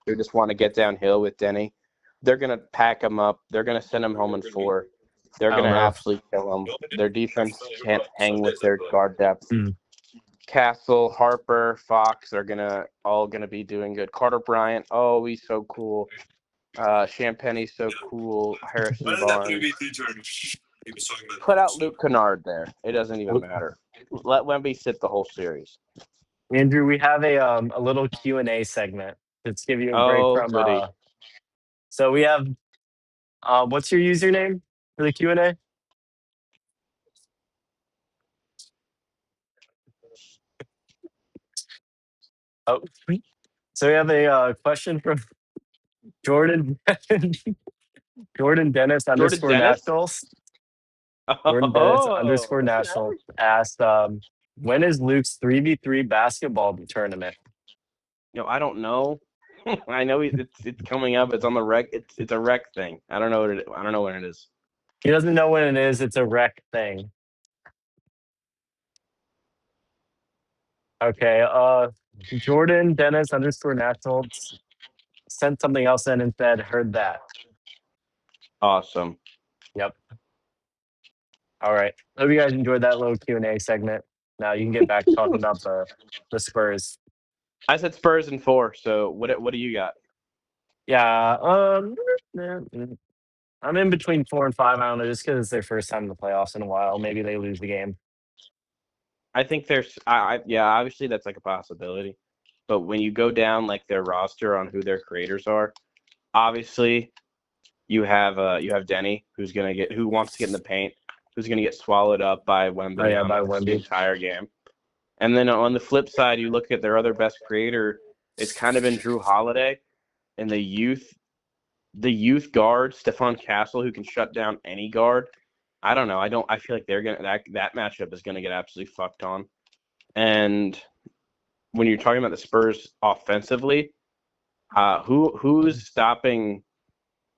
who just want to get downhill with Denny, they're gonna pack him up. They're gonna send him home in 4. They're gonna absolutely kill him. Their defense can't hang with their guard depth. Castle, Harper, Fox are all gonna be doing good. Carter Bryant, oh he's so cool. Champagne's so cool. Harrison Barnes. Put out Luke Kennard there. It doesn't even matter. Let Wemby sit the whole series. Andrew, we have a little Q&A segment. Let's give you a break from. Goody. So we have. What's your username for the Q&A? Oh, so we have a question from Jordan Jordan Dennis _ Nationals. Jordan Dennis _ National asked, when is Luke's 3v3 basketball tournament? I don't know. I know it's coming up. It's on the rec. It's a rec thing. I don't know what I don't know when it is. He doesn't know when it is. It's a rec thing. Okay. Jordan Dennis _ National sent something else in and said, heard that. Awesome. Yep. All right. Hope you guys enjoyed that little Q&A segment. Now you can get back talking about the Spurs. I said Spurs in 4. So what do you got? Yeah. I'm in between 4 and 5. I don't know, just because it's their first time in the playoffs in a while. Maybe they lose the game. I think there's obviously that's like a possibility. But when you go down like their roster on who their creators are, obviously you have Denny who wants to get in the paint, who's gonna get swallowed up by Wemby the entire game. And then on the flip side, you look at their other best creator, it's kind of been Drew Holiday, and the youth guard, Stephon Castle, who can shut down any guard. I don't know. I feel like they're gonna that matchup is gonna get absolutely fucked on. And when you're talking about the Spurs offensively, who's stopping?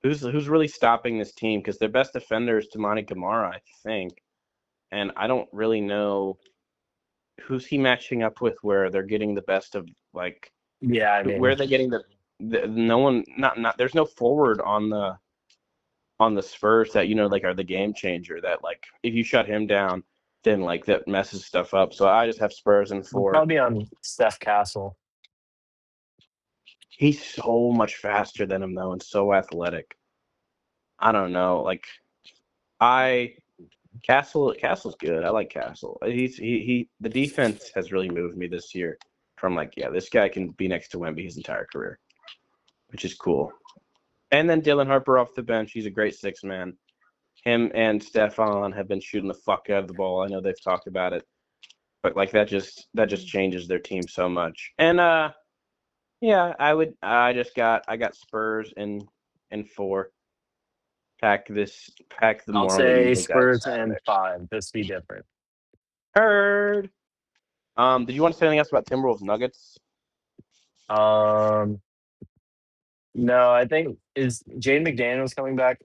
Who's really stopping this team? Because their best defender is Toumani Camara, I think, and I don't really know who's he matching up with where they're getting the best of like. Yeah, I mean, where are they getting the no one not there's no forward on the Spurs that like are the game changer that like if you shut him down then like that messes stuff up. So I just have Spurs in 4. Probably on Steph Castle. He's so much faster than him though and so athletic. I don't know. Like Castle's good. I like Castle. The defense has really moved me this year from like, yeah, this guy can be next to Wemby his entire career, which is cool. And then Dylan Harper off the bench. He's a great 6-man. Him and Stephon have been shooting the fuck out of the ball. I know they've talked about it, but like that just changes their team so much. And yeah, I got Spurs in 4. Pack the I'll moral say evil Spurs guys. and 5. Just be different. Heard. Did you want to say anything else about Timberwolves Nuggets? No, I think is Jaden McDaniels coming back?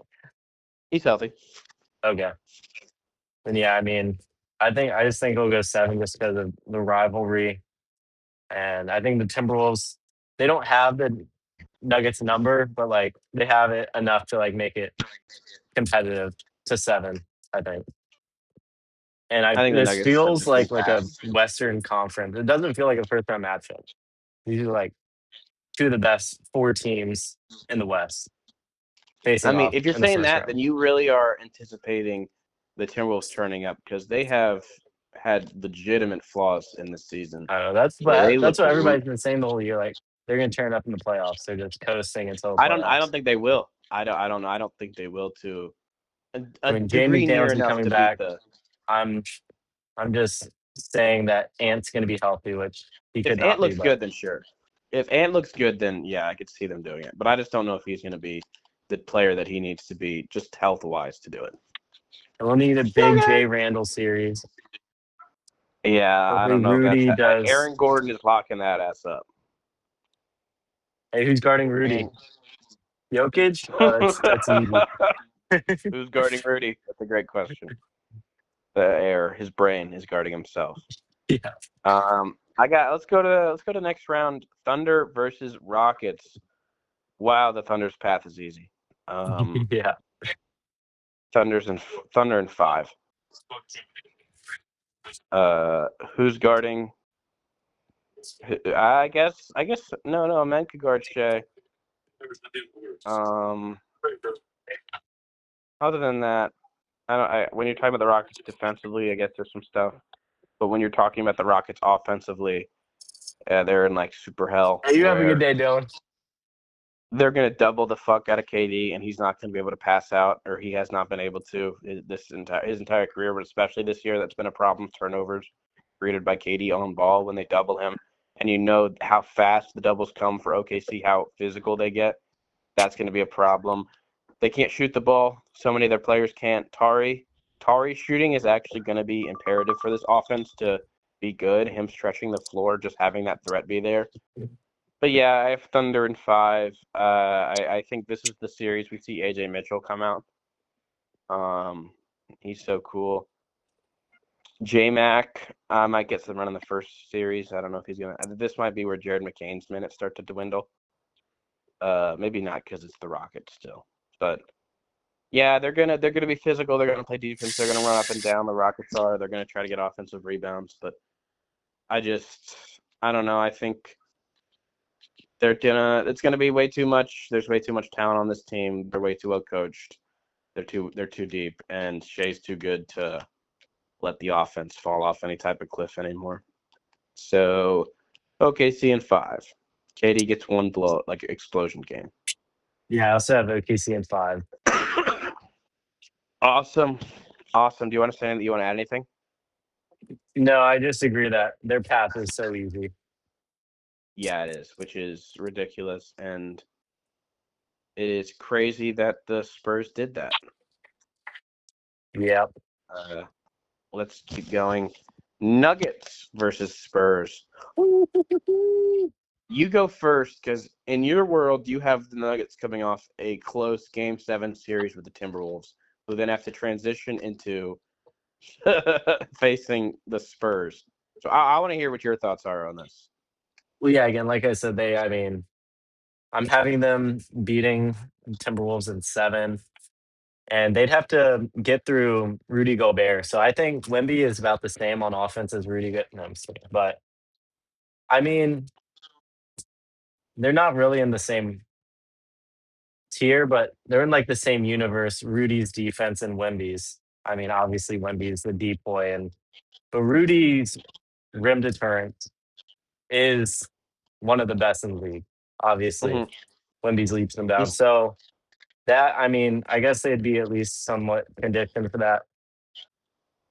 He's healthy. Okay. And yeah, I mean, I just think it'll go 7 just because of the rivalry, and I think the Timberwolves they don't have the Nuggets number, but like they have it enough to like make it competitive to 7. I think, and I think the this Nuggets have feels just been like a bad. Western Conference. It doesn't feel like a first round matchup. These are like two of the best 4 teams in the West I facing mean, off if you're in the saying first that, round. then you really are anticipating the Timberwolves turning up because they have had legitimate flaws in this season. I don't know. They That's look. what everybody's been saying the whole year. Like they're gonna turn up in the playoffs. They're just coasting until the I playoffs. don't think they will. I don't know. I don't think they will to I a mean, Jay degree near McDaniel's be enough coming to beat back. the. I'm I'm just saying that Ant's gonna be healthy, which he If could Ant not be, looks but good, then sure. If Ant looks good, then yeah, I could see them doing it. But I just don't know if he's going to be the player that he needs to be, just health wise, to do it. we'll need a big Jay Randall series. Yeah, I Hopefully don't know if that's Rudy like does. Aaron Gordon is locking that ass up. Hey, who's guarding Rudy? And Jokic? Oh, that's easy. who's guarding Rudy? That's a great question. The air, his brain is guarding himself. Yeah. Let's go to next round. Thunder versus Rockets. Wow, the Thunder's path is easy. Yeah. Thunder in 5. Who's guarding? I guess no. Men could guard Shea. Um, Other than that, I don't. When you're talking about the Rockets defensively, I guess there's some stuff. But when you're talking about the Rockets offensively, they're in like super hell Hey, you have a good where day, Dylan. they're gonna double the fuck out of KD, and he's not gonna be able to pass out, or he has not been able to his entire career, but especially this year, that's been a problem. Turnovers created by KD on ball when they double him, and you know how fast the doubles come for OKC, how physical they get. That's going to be a problem. They can't shoot the ball. So many of their players can't. Tari shooting is actually going to be imperative for this offense to be good. Him stretching the floor, just having that threat be there. But yeah, I have Thunder in 5. I think this is the series we see AJ Mitchell come out. He's so cool. J Mac might get some run in the first series. I don't know if he's gonna. This might be where Jared McCain's minutes start to dwindle. Maybe not because it's the Rockets still, but yeah, they're gonna be physical. They're gonna play defense. They're gonna run up and down. The Rockets are. They're gonna try to get offensive rebounds, but I don't know. I think it's gonna be way too much. There's way too much talent on this team. They're way too well coached. They're too deep, and Shea's too good to let the offense fall off any type of cliff anymore. So, OKC in 5. KD gets one blow, like explosion game. Yeah, I also have OKC in 5. Awesome. Do you want to say that you want to add anything? No, I just agree that their path is so easy. Yeah, it is, which is ridiculous, and it is crazy that the Spurs did that. Yep. Let's keep going. Nuggets versus Spurs. You go first, because in your world, you have the Nuggets coming off a close Game 7 series with the Timberwolves, who then have to transition into facing the Spurs. So I want to hear what your thoughts are on this. Well, yeah, again, like I said, I mean, I'm having them beating Timberwolves in 7, and they'd have to get through Rudy Gobert. So I think Wemby is about the same on offense as Rudy. No, I'm just kidding. But I mean, they're not really in the same tier, but they're in like the same universe. Rudy's defense and Wemby's. I mean, obviously Wemby's the deep boy, but Rudy's rim deterrent is one of the best in the league. Obviously, Mm-hmm. Wemby's leaps them down. So that, I mean, I guess they'd be at least somewhat conditioned for that.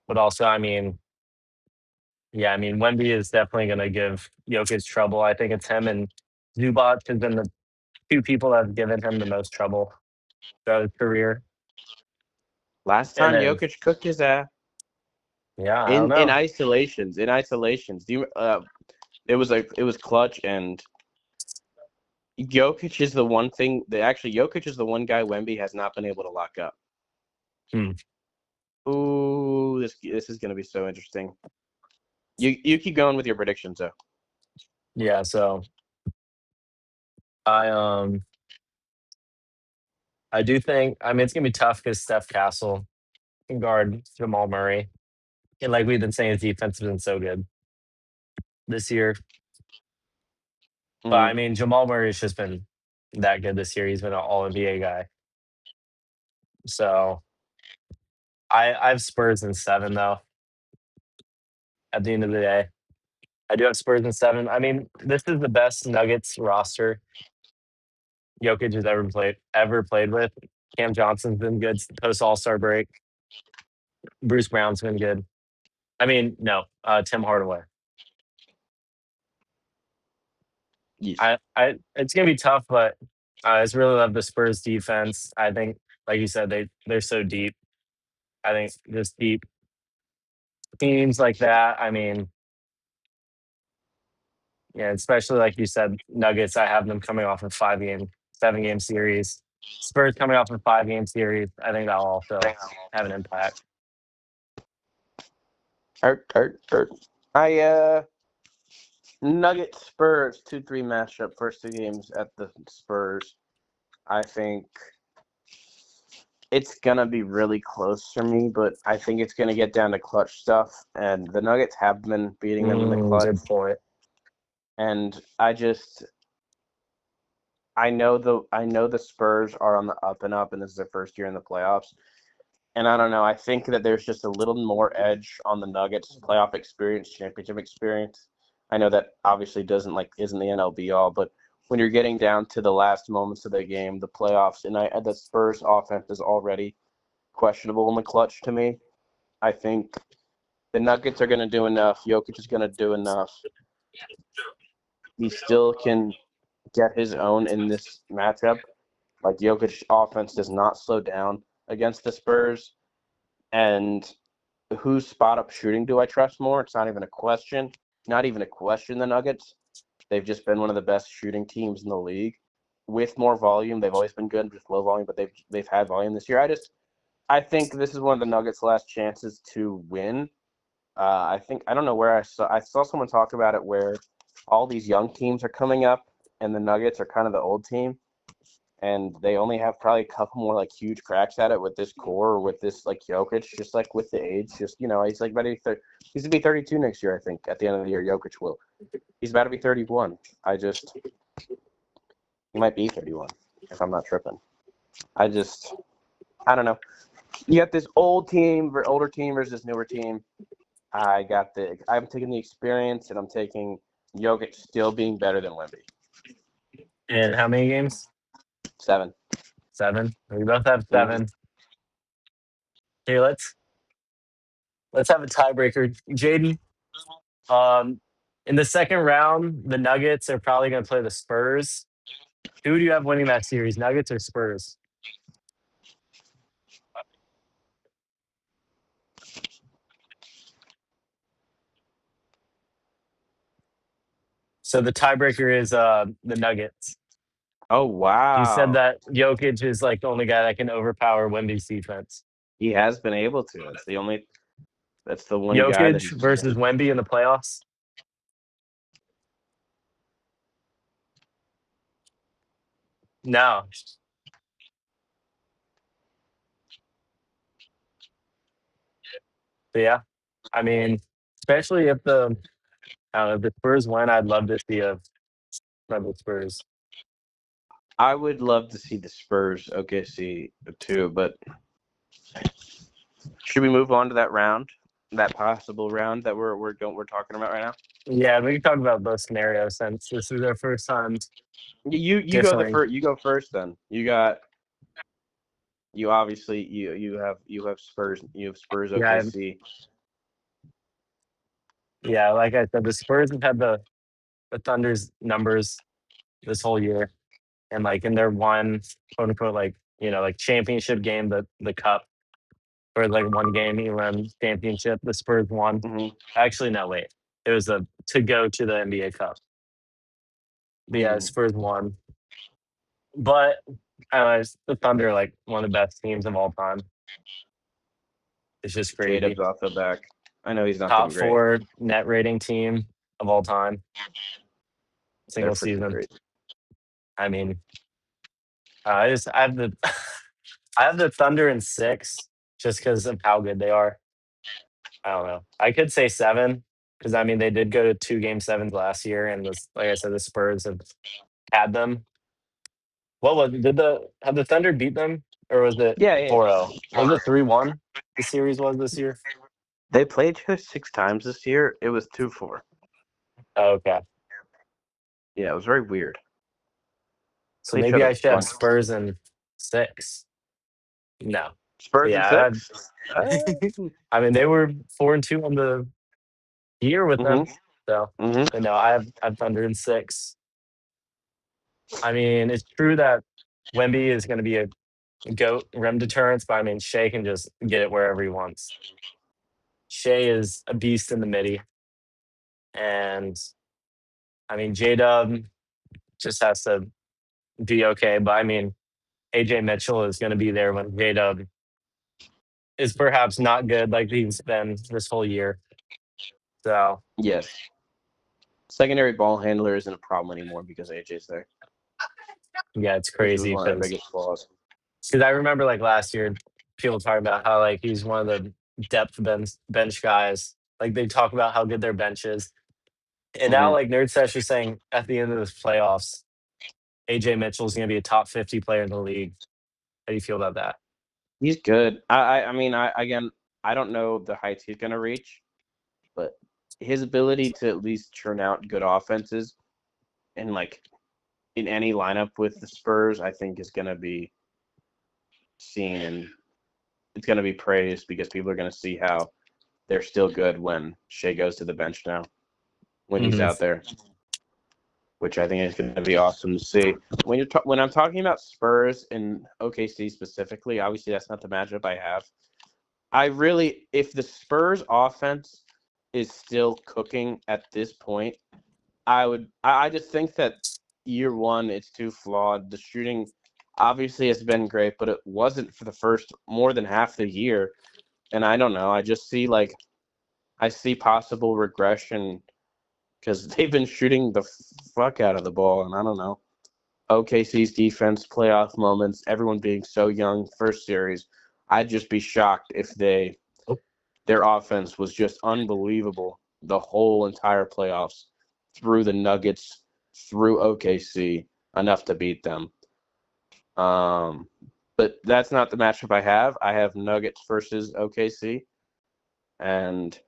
But also, I mean, yeah, I mean, Wemby is definitely going to give Jokic trouble. I think it's him and Zubac has been the two people that have given him the most trouble throughout his career. Last And time then, Jokic cooked his ass yeah, I don't in know. isolations. In isolations, it was clutch, and Jokic is the one thing that actually Jokic is the one guy Wemby has not been able to lock up. Hmm. Ooh, this is gonna be so interesting. You keep going with your predictions though. Yeah, so I I do think, I mean, it's gonna be tough because Steph Castle can guard Jamal Murray. And like we've been saying, his defense has been so good this year. But I Mm. mean, Jamal Murray's just been that good this year. He's been an all NBA guy. So I have Spurs in 7 though, at the end of the day. I do have Spurs in 7. I mean, this is the best Nuggets roster Jokic has ever played with. Cam Johnson's been good post All-Star break. Bruce Brown's been good. I mean, no, Tim Hardaway. Yes. I it's gonna be tough, but I just really love the Spurs defense. I think, like you said, they're so deep. I think just deep teams like that. I mean, yeah, especially like you said, Nuggets. I have them coming off a 5-game, 7-game series. Spurs coming off a 5-game series. I think that'll also have an impact. Hurt. Nuggets Spurs 2-3 matchup. First 2 games at the Spurs. I think it's gonna be really close for me, but I think it's gonna get down to clutch stuff, and the Nuggets have been beating them in the clutch. Good point. And I know the Spurs are on the up and up, and this is their first year in the playoffs. And I don't know. I think that there's just a little more edge on the Nuggets playoff experience, championship experience. I know that obviously isn't the NLB all, but when you're getting down to the last moments of the game, the playoffs, and the Spurs offense is already questionable in the clutch to me. I think the Nuggets are going to do enough. Jokic is going to do enough. He still can get his own in this matchup. Like Jokic offense does not slow down against the Spurs. And whose spot up shooting do I trust more? It's not even a question. Not even a question, the Nuggets. They've just been one of the best shooting teams in the league. With more volume, they've always been good with low volume, but they've had volume this year. I think this is one of the Nuggets' last chances to win. I don't know where I saw someone talk about it where all these young teams are coming up and the Nuggets are kind of the old team, and they only have probably a couple more like huge cracks at it with this core or with this like Jokic, just like with the age. Just he's like he's to be 32 next year. I think at the end of the year, Jokic will. He's about to be 31. He might be 31 if I'm not tripping. I don't know. You got this older team versus this newer team. I'm taking the experience, and I'm taking Jokic still being better than Wemby. And how many games? 7. 7. We both have 7. Here, let's have a tiebreaker, Jaden. In the second round, the Nuggets are probably going to play the Spurs. Who do you have winning that series, Nuggets or Spurs? So the tiebreaker is the Nuggets. Oh wow! You said that Jokic is like the only guy that can overpower Wemby's defense. He has been able to. That's the one Jokic guy that versus Wemby in the playoffs. No. But yeah, I mean, especially if the Spurs win, I'd love to see a Rebel Spurs. I would love to see the Spurs OKC too, but should we move on to that possible round that we're talking about right now? Yeah, we can talk about both scenarios since this is our first time. You go first then. You obviously you have Spurs OKC. Yeah, like I said, the Spurs have had the Thunder's numbers this whole year, and like in their one quote unquote like championship game, the cup, or like one game Elam championship, the Spurs won. Mm-hmm. Actually, no, wait, it was to go to the NBA Cup. But yeah, Spurs won. But the Thunder are like one of the best teams of all time. It's just J-Dub's crazy. also back. I know he's not Top been great. 4 net rating team of all time, They're single freaking season. great. I mean, I have the I have the Thunder in 6 just because of how good they are. I don't know. I could say 7 because I mean they did go to 2 game 7s last year, and like I said, the Spurs have had them. What was have the Thunder beat them, or was it Yeah. 4-0? Was it 3-1? The series was this year. They played each other 6 times this year. It was 2-4. Oh, okay, Yeah, it was very weird. so Played each maybe other I a should have bunch. Spurs in 6. No, but Spurs in yeah, 6? Mm-hmm. I mean they were 4-2 on the year with them. So, Mm-hmm. but no, I have Thunder in 6. I mean, it's true that Wemby is going to be a goat rim deterrence, but I mean, Shea can just get it wherever he wants. Shea is a beast in the midi, and I mean, J Dub just has to be okay. But I mean, AJ Mitchell is going to be there when J Dub is perhaps not good like he's been this whole year. So Yes. Secondary ball handler isn't a problem anymore because AJ's there, yeah, it's which was crazy one of their because biggest flaws. I remember like last year, people talking about how like he's one of the depth bench guys. Like they talk about how good their bench is. And now, Mm-hmm. like Nerd Sesh is saying, at the end of this playoffs, AJ Mitchell is going to be a top 50 player in the league. How do you feel about that? He's good. I mean, again, I don't know the heights he's going to reach, but his ability to at least churn out good offenses and like in any lineup with the Spurs, I think is going to be seen and it's going to be praised because people are going to see how they're still good when Shea goes to the bench now when he's Hmm. out there, which I think is going to be awesome to see. When I'm talking about Spurs and OKC specifically, obviously that's not the matchup I have. If the Spurs offense is still cooking at this point, I just think that year one it's too flawed. The shooting obviously has been great, but it wasn't for the first more than half the year. And I don't know. I see possible regression because they've been shooting the fuck out of the ball, and I don't know. OKC's defense, playoff moments, everyone being so young, first series. I'd just be shocked if their offense was just unbelievable the whole entire playoffs through the Nuggets, through OKC, enough to beat them. But that's not the matchup I have. I have Nuggets versus OKC, and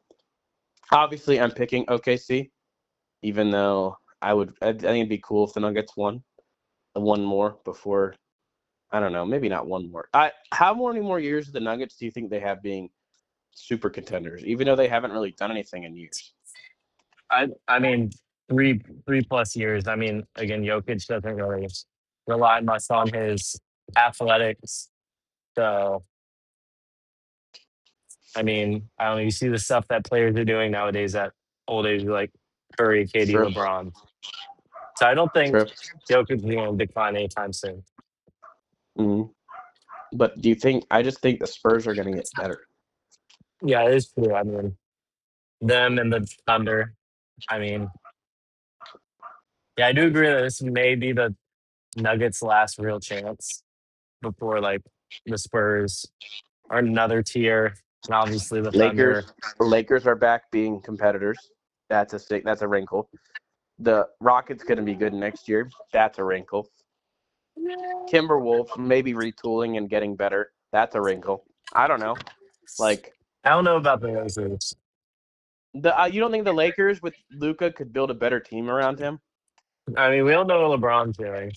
obviously I'm picking OKC, even though I think it'd be cool if the Nuggets won one more before. I don't know, maybe not one more. How many more years of the Nuggets do you think they have being super contenders, even though they haven't really done anything in years? I mean, 3+ years. I mean, again, Jokic doesn't really rely much on his athletics. So, I mean, I don't know. You see the stuff that players are doing nowadays at old age, like Curry, KD, True, LeBron. So I don't think true. Jokic is going to decline anytime soon. Mm-hmm. But do you think? I just think the Spurs are going to get better. Yeah, it is true. I mean, them and the Thunder. I mean, yeah, I do agree that this may be the Nuggets' last real chance before like the Spurs are another tier, and obviously the Thunder. Lakers are back being competitors. That's a wrinkle. The Rockets going to be good next year. That's a wrinkle. Timberwolves maybe retooling and getting better. That's a wrinkle. I don't know. Like I don't know about the Lakers. you don't think the Lakers with Luka could build a better team around him? I mean, we don't know what LeBron's doing.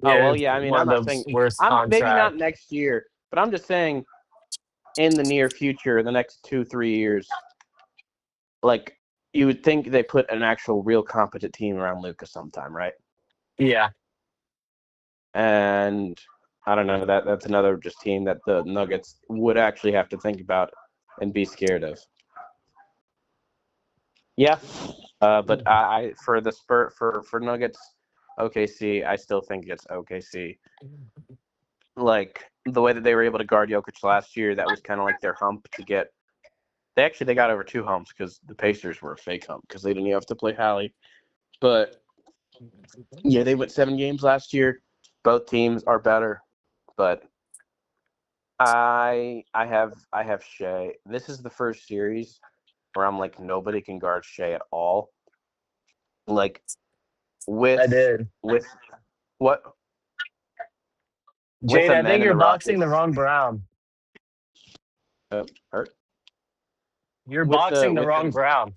Oh Yeah, well, it's yeah. I mean, I'm one not of saying the worst I'm maybe not contracts. next year, but I'm just saying in the near future, the next 2-3 years, like you would think they put an actual real competent team around Luka sometime, right? Yeah, And I don't know that's another just team that the Nuggets would actually have to think about and be scared of. Yeah, but I for the Spur for Nuggets OKC, I still think it's OKC. like the way that they were able to guard Jokic last year, that was kind of like their hump to get. They got over two humps because the Pacers were a fake hump because they didn't even have to play Hallie. But yeah, they went 7 games last year. Both teams are better, but I have Shea. This is the first series where I'm like nobody can guard Shea at all. Like I with did. with what with Jade, a I man think in you're the boxing Rockets. the wrong Brown. Hurt You're boxing the with wrong Brown.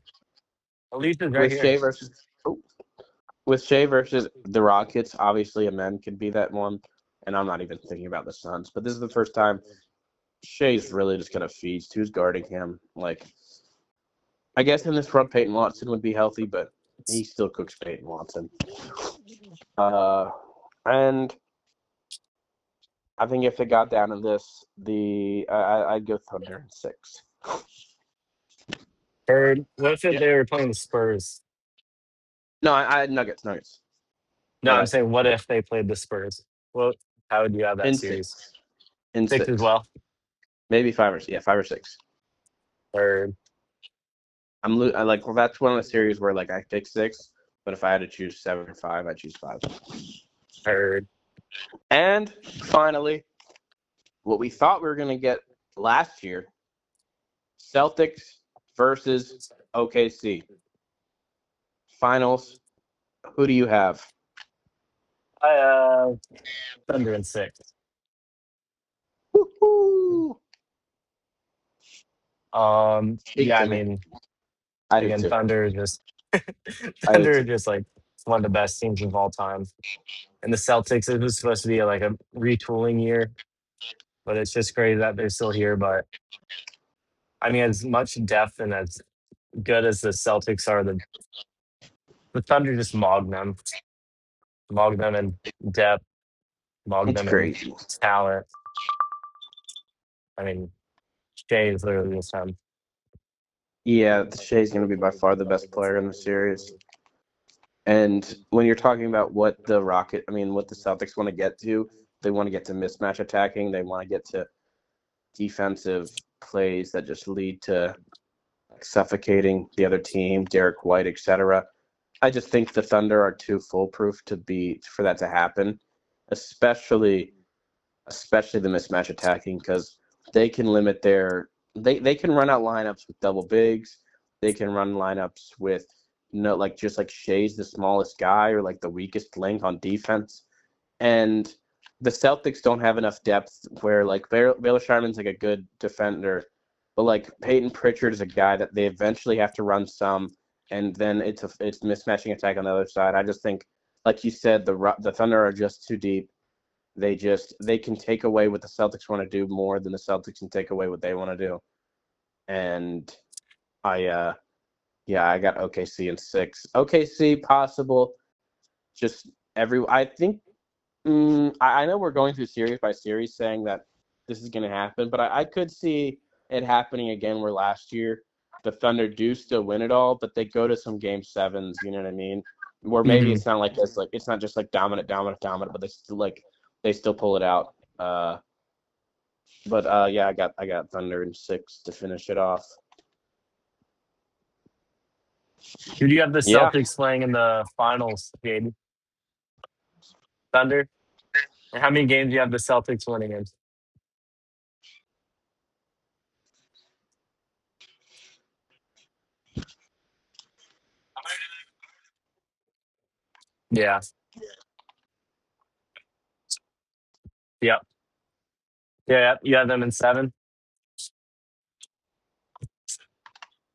Elisa's right with here. Shea versus oh, with Shea versus the Rockets. Obviously, a man could be that one, and I'm not even thinking about the Suns. But this is the first time Shea's really just gonna feast. Who's guarding him? Like, I guess in this front, Peyton Watson would be healthy, but he still cooks Peyton Watson. And I think if it got down to this, I'd go Thunder in 6. Heard. What if Yeah. they were playing the Spurs? No, I had Nuggets. No, But I'm saying what if they played the Spurs? Well, how would you have that in series? 6, in 6 as 6, well. maybe 5 or 6. Heard. I like well, that's one of the series where like I pick 6, but if I had to choose 7 or 5, I'd choose 5. Heard. And finally, what we thought we were gonna get last year: Celtics versus OKC finals. Who do you have? I Thunder in 6. Woo-hoo! Yeah, I Speak to me. mean, I do again, too. Thunder is just I do Thunder is too. just like one of the best teams of all time. And the Celtics, it was supposed to be like a retooling year, but it's just crazy that they're still here. But I mean, as much depth and as good as the Celtics are, the Thunder just mogged them in depth, mogged It's them in crazy. talent. I mean, Shea is literally just him. Yeah, Shea's going to be by far the best player in the series. And when you're talking about what the what the Celtics want to get to, they want to get to mismatch attacking. They want to get to defensive plays that just lead to suffocating the other team, Derek White, etc. I just think the Thunder are too foolproof for that to happen, especially the mismatch attacking because they can limit they can run out lineups with double bigs. They can run lineups with no like just like Shea's the smallest guy or like the weakest link on defense. And the Celtics don't have enough depth where like Baylor Sharman's like a good defender, but like Peyton Pritchard is a guy that they eventually have to run some, and then it's mismatching attack on the other side. I just think, like you said, the Thunder are just too deep. They can take away what the Celtics want to do more than the Celtics can take away what they want to do. And I I got OKC in 6. OKC possible. Just I think I know we're going through series by series saying that this is going to happen, but I could see it happening again where last year the Thunder do still win it all, but they go to some game sevens, you know what I mean? Where maybe Mm-hmm. it's not like this, like it's not just like dominant, but they still pull it out. But yeah, I got Thunder in 6 to finish it off. Who do you have the Yeah, Celtics playing in the finals, Jaden? Thunder? And how many games do you have the Celtics winning in? Yeah. Yep. Yeah. You have them in 7?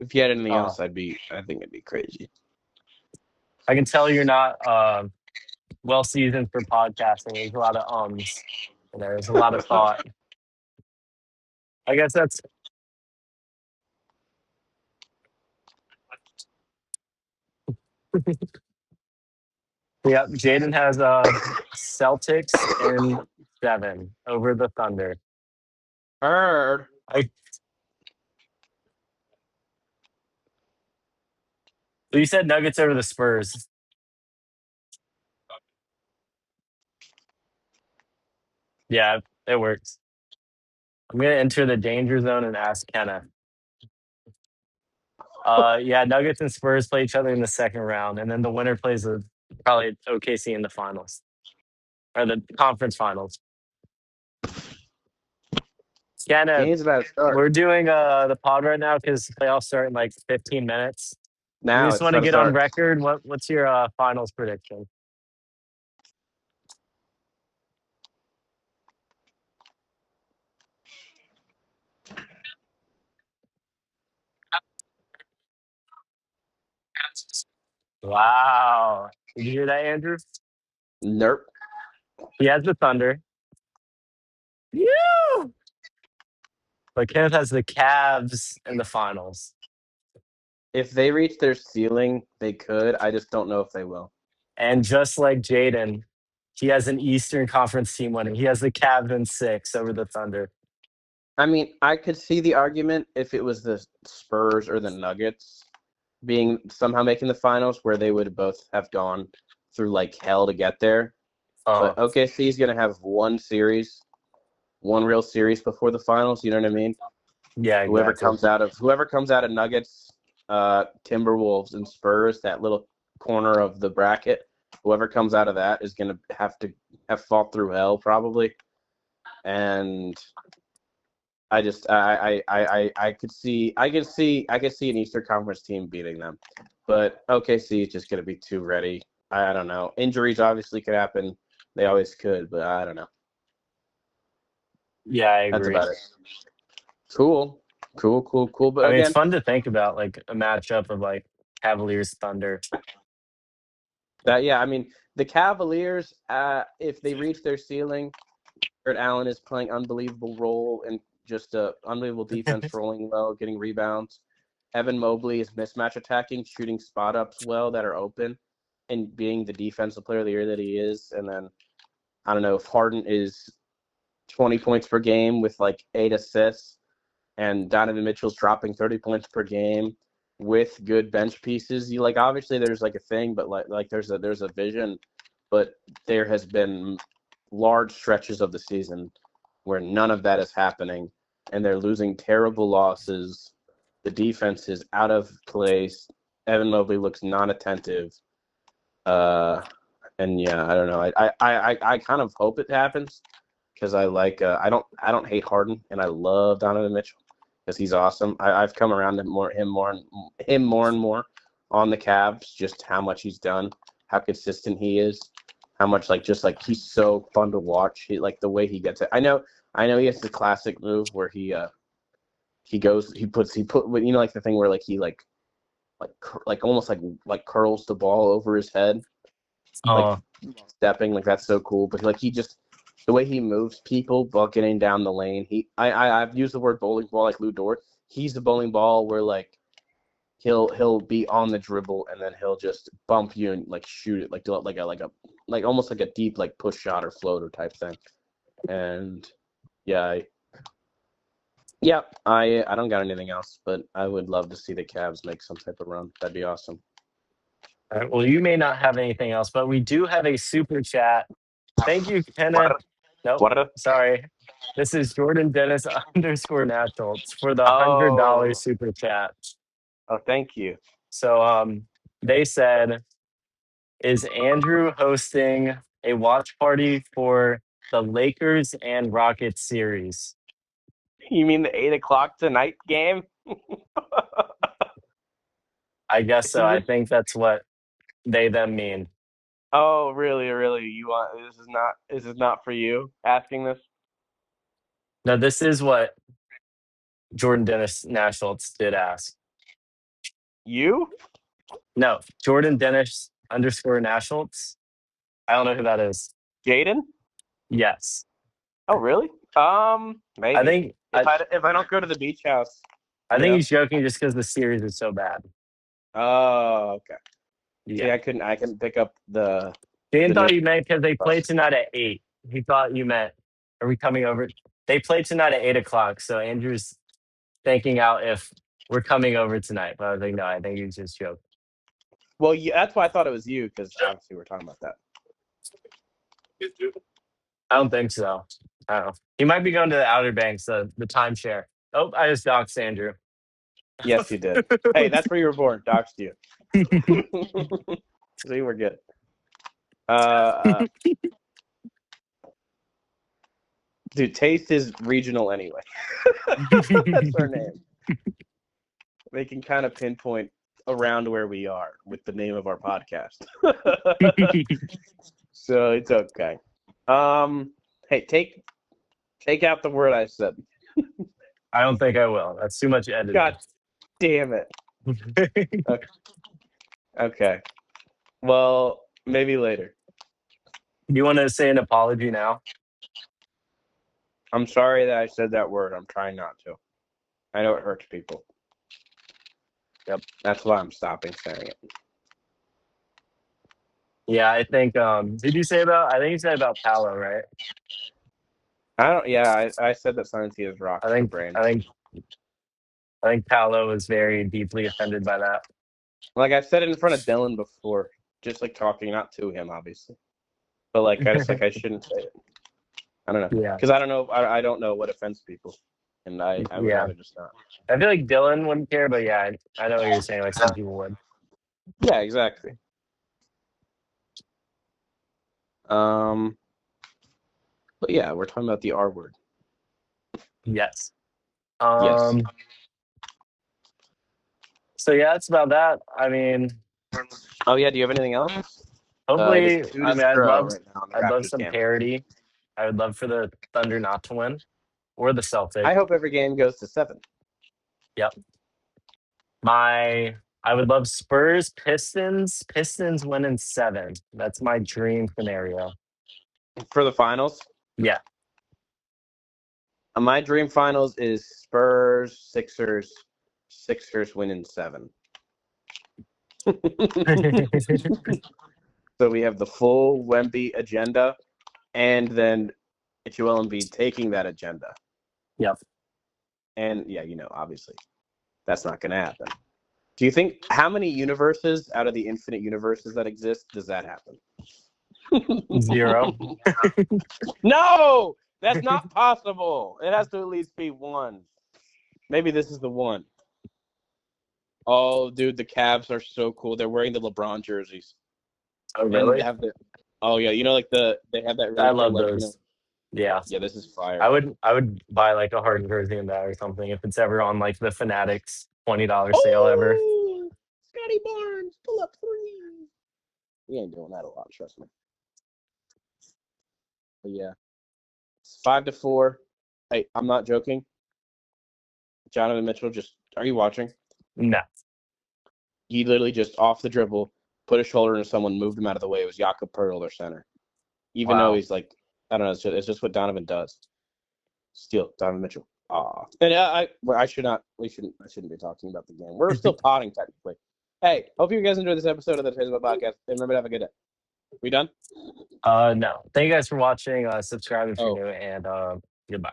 if you had anything Oh. else, I think it'd be crazy. I can tell you're not well seasoned for podcasting. There's a lot of ums. And there's a lot of thought. I guess that's yeah. Jaden has Celtics in 7 over the Thunder. Heard. I you said Nuggets over the Spurs. Yeah, It works. I'm gonna enter the danger zone and ask Kenneth. Yeah, Nuggets and Spurs play each other in the second round, and then the winner plays probably OKC in the finals or the conference finals. Kenneth, Game's about to start. we're doing the pod right now because playoffs start in like 15 minutes. We Now just it's want to about to get on start. record. What's your finals prediction? Wow. Did you hear that, Andrew? Nope. He has the Thunder. Yeah. But Kenneth has the Cavs in the finals. If they reach their ceiling, they could. I just don't know if they will. And just like Jaden, he has an Eastern Conference team winning. He has the Cavs in 6 over the Thunder. I mean, I could see the argument if it was the Spurs or the Nuggets being somehow making the finals, where they would both have gone through like hell to get there. But OKC is going to have one real series before the finals. You know what I mean? Yeah, Whoever exactly. comes out of Nuggets, Timberwolves, and Spurs, that little corner of the bracket, whoever comes out of that is going to have fought through hell probably. And I could see an Eastern Conference team beating them, but OKC is just going to be too ready. I don't know. Injuries obviously could happen. They always could, but I don't know. Yeah, I That's agree. about it. Cool. But I mean, again, it's fun to think about, like a matchup of like Cavaliers Thunder. I mean, the Cavaliers, if they reach their ceiling, Jared Allen is playing unbelievable role and just unbelievable defense, rolling well, getting rebounds. Evan Mobley is mismatch attacking, shooting spot ups well that are open, and being the defensive player of the year that he is. And then I don't know if Harden is 20 points per game with like 8 assists, and Donovan Mitchell's dropping 30 points per game with good bench pieces. You like obviously there's like a thing, but like there's a vision, but there has been large stretches of the season where none of that is happening, and they're losing terrible losses. The defense is out of place. Evan Mobley looks non-attentive. And yeah, I don't know. I kind of hope it happens because I like I don't hate Harden, and I love Donovan Mitchell because he's awesome. I've come around to him more and more on the Cavs, just how much he's done, how consistent he is, how much just he's so fun to watch. He like the way he gets it. I know he has the classic move where he put like the thing where like he like almost like curls the ball over his head, like stepping, like that's so cool. But like he just the way he moves people while getting down the lane. I've used the word bowling ball like Lou Dort. He's the bowling ball where like he'll be on the dribble and then he'll just bump you and like shoot it like almost like a deep like push shot or floater type thing. And I don't got anything else, but I would love to see the Cavs make some type of run. That'd be awesome. All right, well, you may not have anything else, but we do have a super chat. Thank you, Kenneth. Nope, sorry. This is Jordan Dennis _ Naturals for the $100 super chat. Oh, thank you. So they said, is Andrew hosting a watch party for the Lakers and Rockets series? You mean the 8:00 tonight game? I guess so. I think that's what they them mean. Oh, really? You want this is not for you asking this? No, this is what Jordan Dennis Nationals did ask. You? No, Jordan Dennis _ Nationals. I don't know who that is. Jaden? Yes. Oh, really? Maybe. I think if I don't go to the beach house. I think he's joking just because the series is so bad. Oh, okay. Yeah, see, I couldn't pick up the. Jaden thought you meant because they play tonight at 8. He thought you meant, are we coming over? They play tonight at 8:00. So Andrew's thinking out if we're coming over tonight. But I was like, no, I think he's just joking. Well, yeah, that's why I thought it was you, because obviously we're talking about that. I don't think so. I don't know. He might be going to the Outer Banks, the timeshare. Oh, I just doxed Andrew. Yes, you did. Hey, that's where you were born. Doxed you. See, we're good. Dude, Taste is regional anyway. That's our name. They can kind of pinpoint around where we are with the name of our podcast. So it's okay. Hey, take out the word I said. I don't think I will. That's too much editing. God damn it. Okay. Well, maybe later. You want to say an apology now? I'm sorry that I said that word. I'm trying not to. I know it hurts people. Yep. That's why I'm stopping saying it. Yeah, I think. Did you say about? I think you said about Paolo, right? I said that Science rocks the brain. I think Paolo was very deeply offended by that. Like I've said it in front of Dylan before, just like talking, not to him, obviously. But like I shouldn't say it. I don't know. Yeah. Because I don't know. I don't know what offends people, and I would rather just not. I feel like Dylan wouldn't care, but yeah, I know what you're saying. Like some people would. Yeah, exactly. But yeah, we're talking about the R word. Yes. Yes. So yeah, it's about that. I mean, oh yeah, do you have anything else? Hopefully, I mean, I'd love Raptors some camp. parity. I would love for the Thunder not to win, or the Celtics. I hope every game goes to 7. Yep. I would love Spurs, Pistons win in 7. That's my dream scenario. For the finals? Yeah. My dream finals is Spurs, Sixers win in 7. So we have the full Wemby agenda, and then Joel Embiid taking that agenda. Yep. And yeah, obviously, that's not going to happen. Do you think how many universes out of the infinite universes that exist does that happen? 0. No, that's not possible. It has to at least be 1. Maybe this is the one. Oh, dude, the Cavs are so cool. They're wearing the LeBron jerseys. Oh, really? They have they have that. Really I love those. Yeah. Yeah, this is fire. I would buy like a Harden jersey in that or something if it's ever on like the Fanatics $20 sale ever. Scotty Barnes, pull up 3. We ain't doing that a lot, trust me. But yeah, it's 5-4. Hey, I'm not joking. Donovan Mitchell, are you watching? No. He literally just off the dribble, put a shoulder into someone, moved him out of the way. It was Jakob Poeltl, their center. Even though he's like, I don't know, it's just what Donovan does. Steal, Donovan Mitchell. And I shouldn't be talking about the game. We're still potting technically. Hey, hope you guys enjoyed this episode of the Facebook Podcast. And remember to have a good day. We done? No. Thank you guys for watching. Subscribe if you're new, and goodbye.